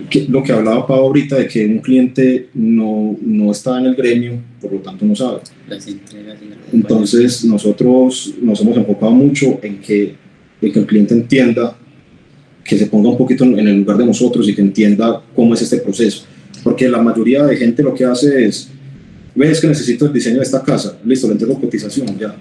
que, lo que hablaba Pau ahorita, de que un cliente no está en el gremio, por lo tanto no sabe. Entonces nosotros nos hemos enfocado mucho en que el cliente entienda, que se ponga un poquito en el lugar de nosotros y que entienda cómo es este proceso, porque la mayoría de gente lo que hace es, ves que necesito el diseño de esta casa, listo, le entrego cotización, ya,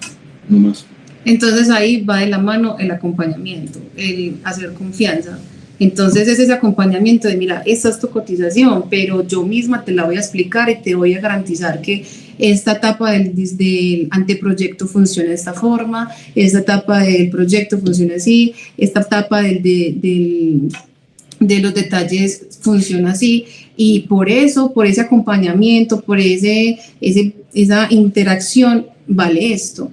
no más. Entonces ahí va de la mano el acompañamiento, el hacer confianza. Entonces es ese acompañamiento de, mira, esta es tu cotización, pero yo misma te la voy a explicar y te voy a garantizar que esta etapa del anteproyecto funciona de esta forma, esta etapa del proyecto funciona así, esta etapa de los detalles funciona así, y por eso, por ese acompañamiento, por esa interacción, vale esto.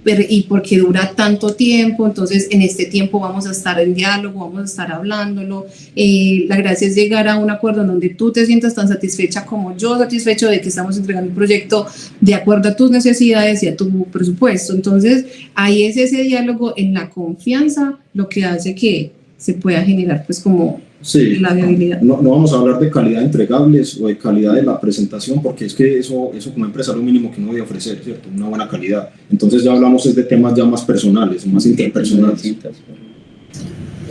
Y porque dura tanto tiempo, entonces en este tiempo vamos a estar en diálogo, vamos a estar hablándolo. La gracia es llegar a un acuerdo en donde tú te sientas tan satisfecha como yo satisfecho de que estamos entregando un proyecto de acuerdo a tus necesidades y a tu presupuesto. Entonces ahí es ese diálogo en la confianza lo que hace que se pueda generar pues como la viabilidad. No vamos a hablar de calidad de entregables o de calidad de la presentación, porque es que eso como empresa es lo mínimo que uno debe ofrecer, ¿cierto? Una buena calidad. Entonces ya hablamos de temas ya más personales, más interpersonales.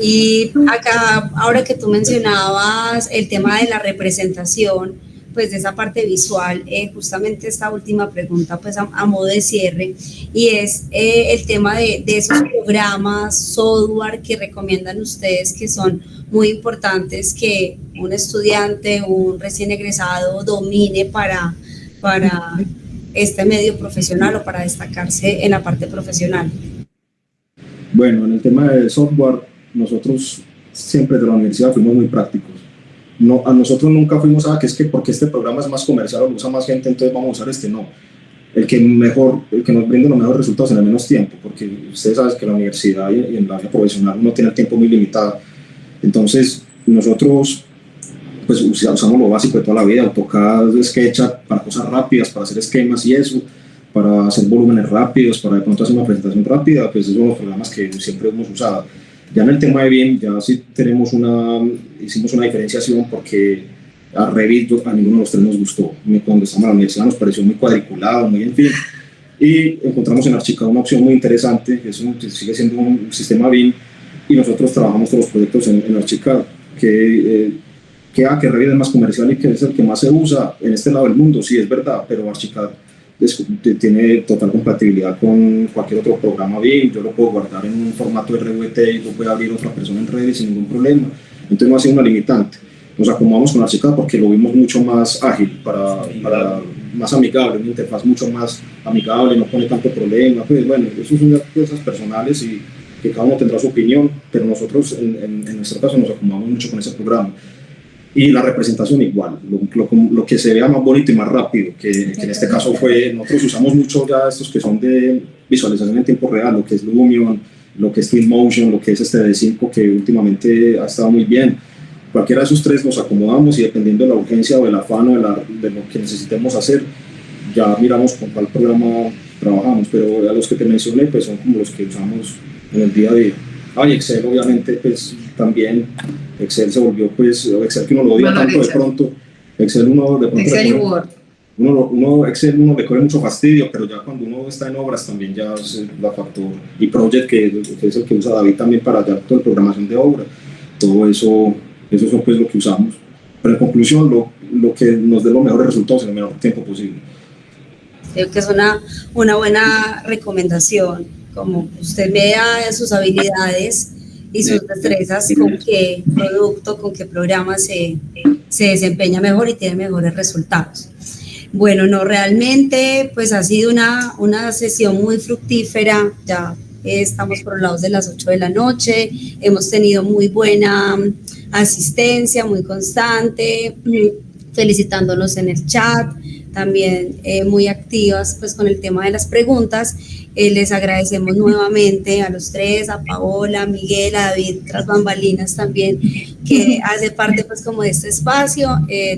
Y acá, ahora que tú mencionabas el tema de la representación, pues de esa parte visual, justamente esta última pregunta pues a modo de cierre, y es el tema de esos programas, software que recomiendan ustedes que son muy importantes que un estudiante, un recién egresado domine para este medio profesional o para destacarse en la parte profesional. Bueno, en el tema del software, nosotros siempre de la universidad fuimos muy prácticos. No, a nosotros nunca fuimos que es que porque este programa es más comercial o lo usa más gente, entonces vamos a usar este. No. El que nos brinde los mejores resultados en el menos tiempo, porque ustedes saben que en la universidad y en la área profesional uno tiene el tiempo muy limitado. Entonces, nosotros pues usamos lo básico de toda la vida: AutoCAD, SketchUp para cosas rápidas, para hacer esquemas y eso, para hacer volúmenes rápidos, para de pronto hacer una presentación rápida. Pues esos son los programas que siempre hemos usado. Ya en el tema de BIM, ya sí hicimos una diferenciación, porque a Revit a ninguno de los tres nos gustó. Cuando estábamos en la universidad nos pareció muy cuadriculado, muy en fin. Y encontramos en Archicad una opción muy interesante, que sigue siendo un sistema BIM, y nosotros trabajamos todos los proyectos en Archicad, que Revit es más comercial y que es el que más se usa en este lado del mundo. Sí, es verdad, pero Archicad tiene total compatibilidad con cualquier otro programa BIM. Yo lo puedo guardar en un formato RVT y lo puede abrir otra persona en Revit sin ningún problema. Entonces no ha sido una limitante. Nos acomodamos con Archicad porque lo vimos mucho más ágil, más amigable, una interfaz mucho más amigable, no pone tanto problema. Pues bueno, eso son cosas personales y que cada uno tendrá su opinión, pero nosotros en nuestro caso nos acomodamos mucho con ese programa. Y la representación igual, lo que se vea más bonito y más rápido, que en este caso nosotros usamos mucho ya estos que son de visualización en tiempo real, lo que es Lumion, lo que es Twinmotion, lo que es este D5, que últimamente ha estado muy bien. Cualquiera de esos tres nos acomodamos, y dependiendo de la urgencia o del afán o de lo que necesitemos hacer, ya miramos con cuál programa trabajamos. Pero a los que te mencioné pues son como los que usamos en el día a día. Y Excel obviamente pues también. Excel se volvió Excel que uno lo odia tanto de pronto. Excel Excel y Word. Excel uno le coge mucho fastidio, pero ya cuando uno está en obras también ya es la factor. Y Project, que es el que usa David también para ya toda la programación de obra. Todo eso es pues lo que usamos. Pero en conclusión, lo que nos dé los mejores resultados en el menor tiempo posible. Creo que es una buena recomendación, como usted vea sus habilidades y sus destrezas, con qué producto, con qué programa se desempeña mejor y tiene mejores resultados. Bueno, no, realmente pues ha sido una sesión muy fructífera. Ya estamos por los lados de las 8 de la noche, hemos tenido muy buena asistencia, muy constante, felicitándonos en el chat, también muy activas pues con el tema de las preguntas. Les agradecemos nuevamente a los tres, a Paola, a Miguel, a David, tras bambalinas también, que hace parte pues como de este espacio.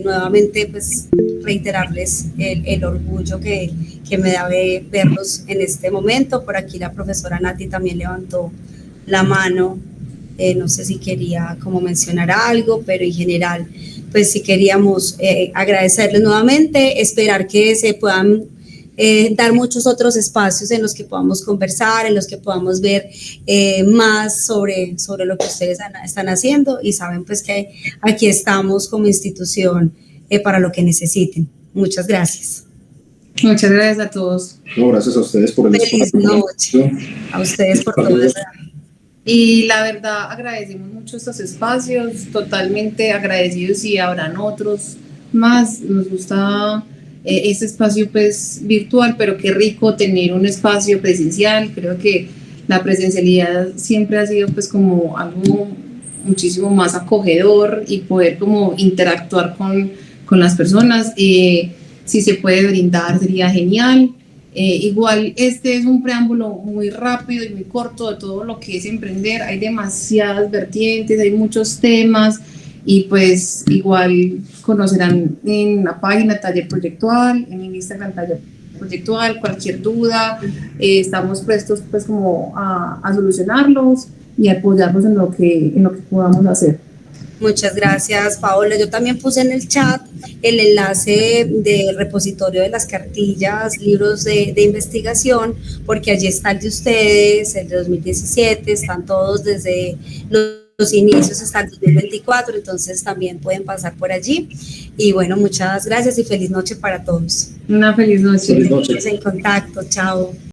Nuevamente pues reiterarles el orgullo que me da verlos en este momento. Por aquí la profesora Nati también levantó la mano, no sé si quería como mencionar algo, pero en general pues sí queríamos agradecerles nuevamente, esperar que se puedan dar muchos otros espacios en los que podamos conversar, en los que podamos ver más sobre lo que ustedes están haciendo, y saben pues que aquí estamos como institución para lo que necesiten. Muchas gracias. Muchas gracias a todos. No, gracias a ustedes por el espacio. Feliz noche. A ustedes por todo eso. Y la verdad agradecemos mucho estos espacios, totalmente agradecidos, y habrán otros más. Nos gusta este espacio pues virtual, pero qué rico tener un espacio presencial. Creo que la presencialidad siempre ha sido pues como algo muchísimo más acogedor, y poder como interactuar con las personas, si se puede brindar sería genial. Igual este es un preámbulo muy rápido y muy corto de todo lo que es emprender. Hay demasiadas vertientes, hay muchos temas, y pues igual conocerán en la página Taller Proyectual, en el Instagram Taller Proyectual, cualquier duda, estamos prestos pues como a solucionarlos y apoyarnos en lo que podamos hacer. Muchas gracias, Paola. Yo también puse en el chat el enlace del repositorio de las cartillas, libros de investigación, porque allí está el de ustedes, el de 2017, están todos desde los inicios hasta el 2024, entonces también pueden pasar por allí. Y bueno, muchas gracias y feliz noche para todos. Una feliz noche. Feliz noche. Estamos en contacto, chao.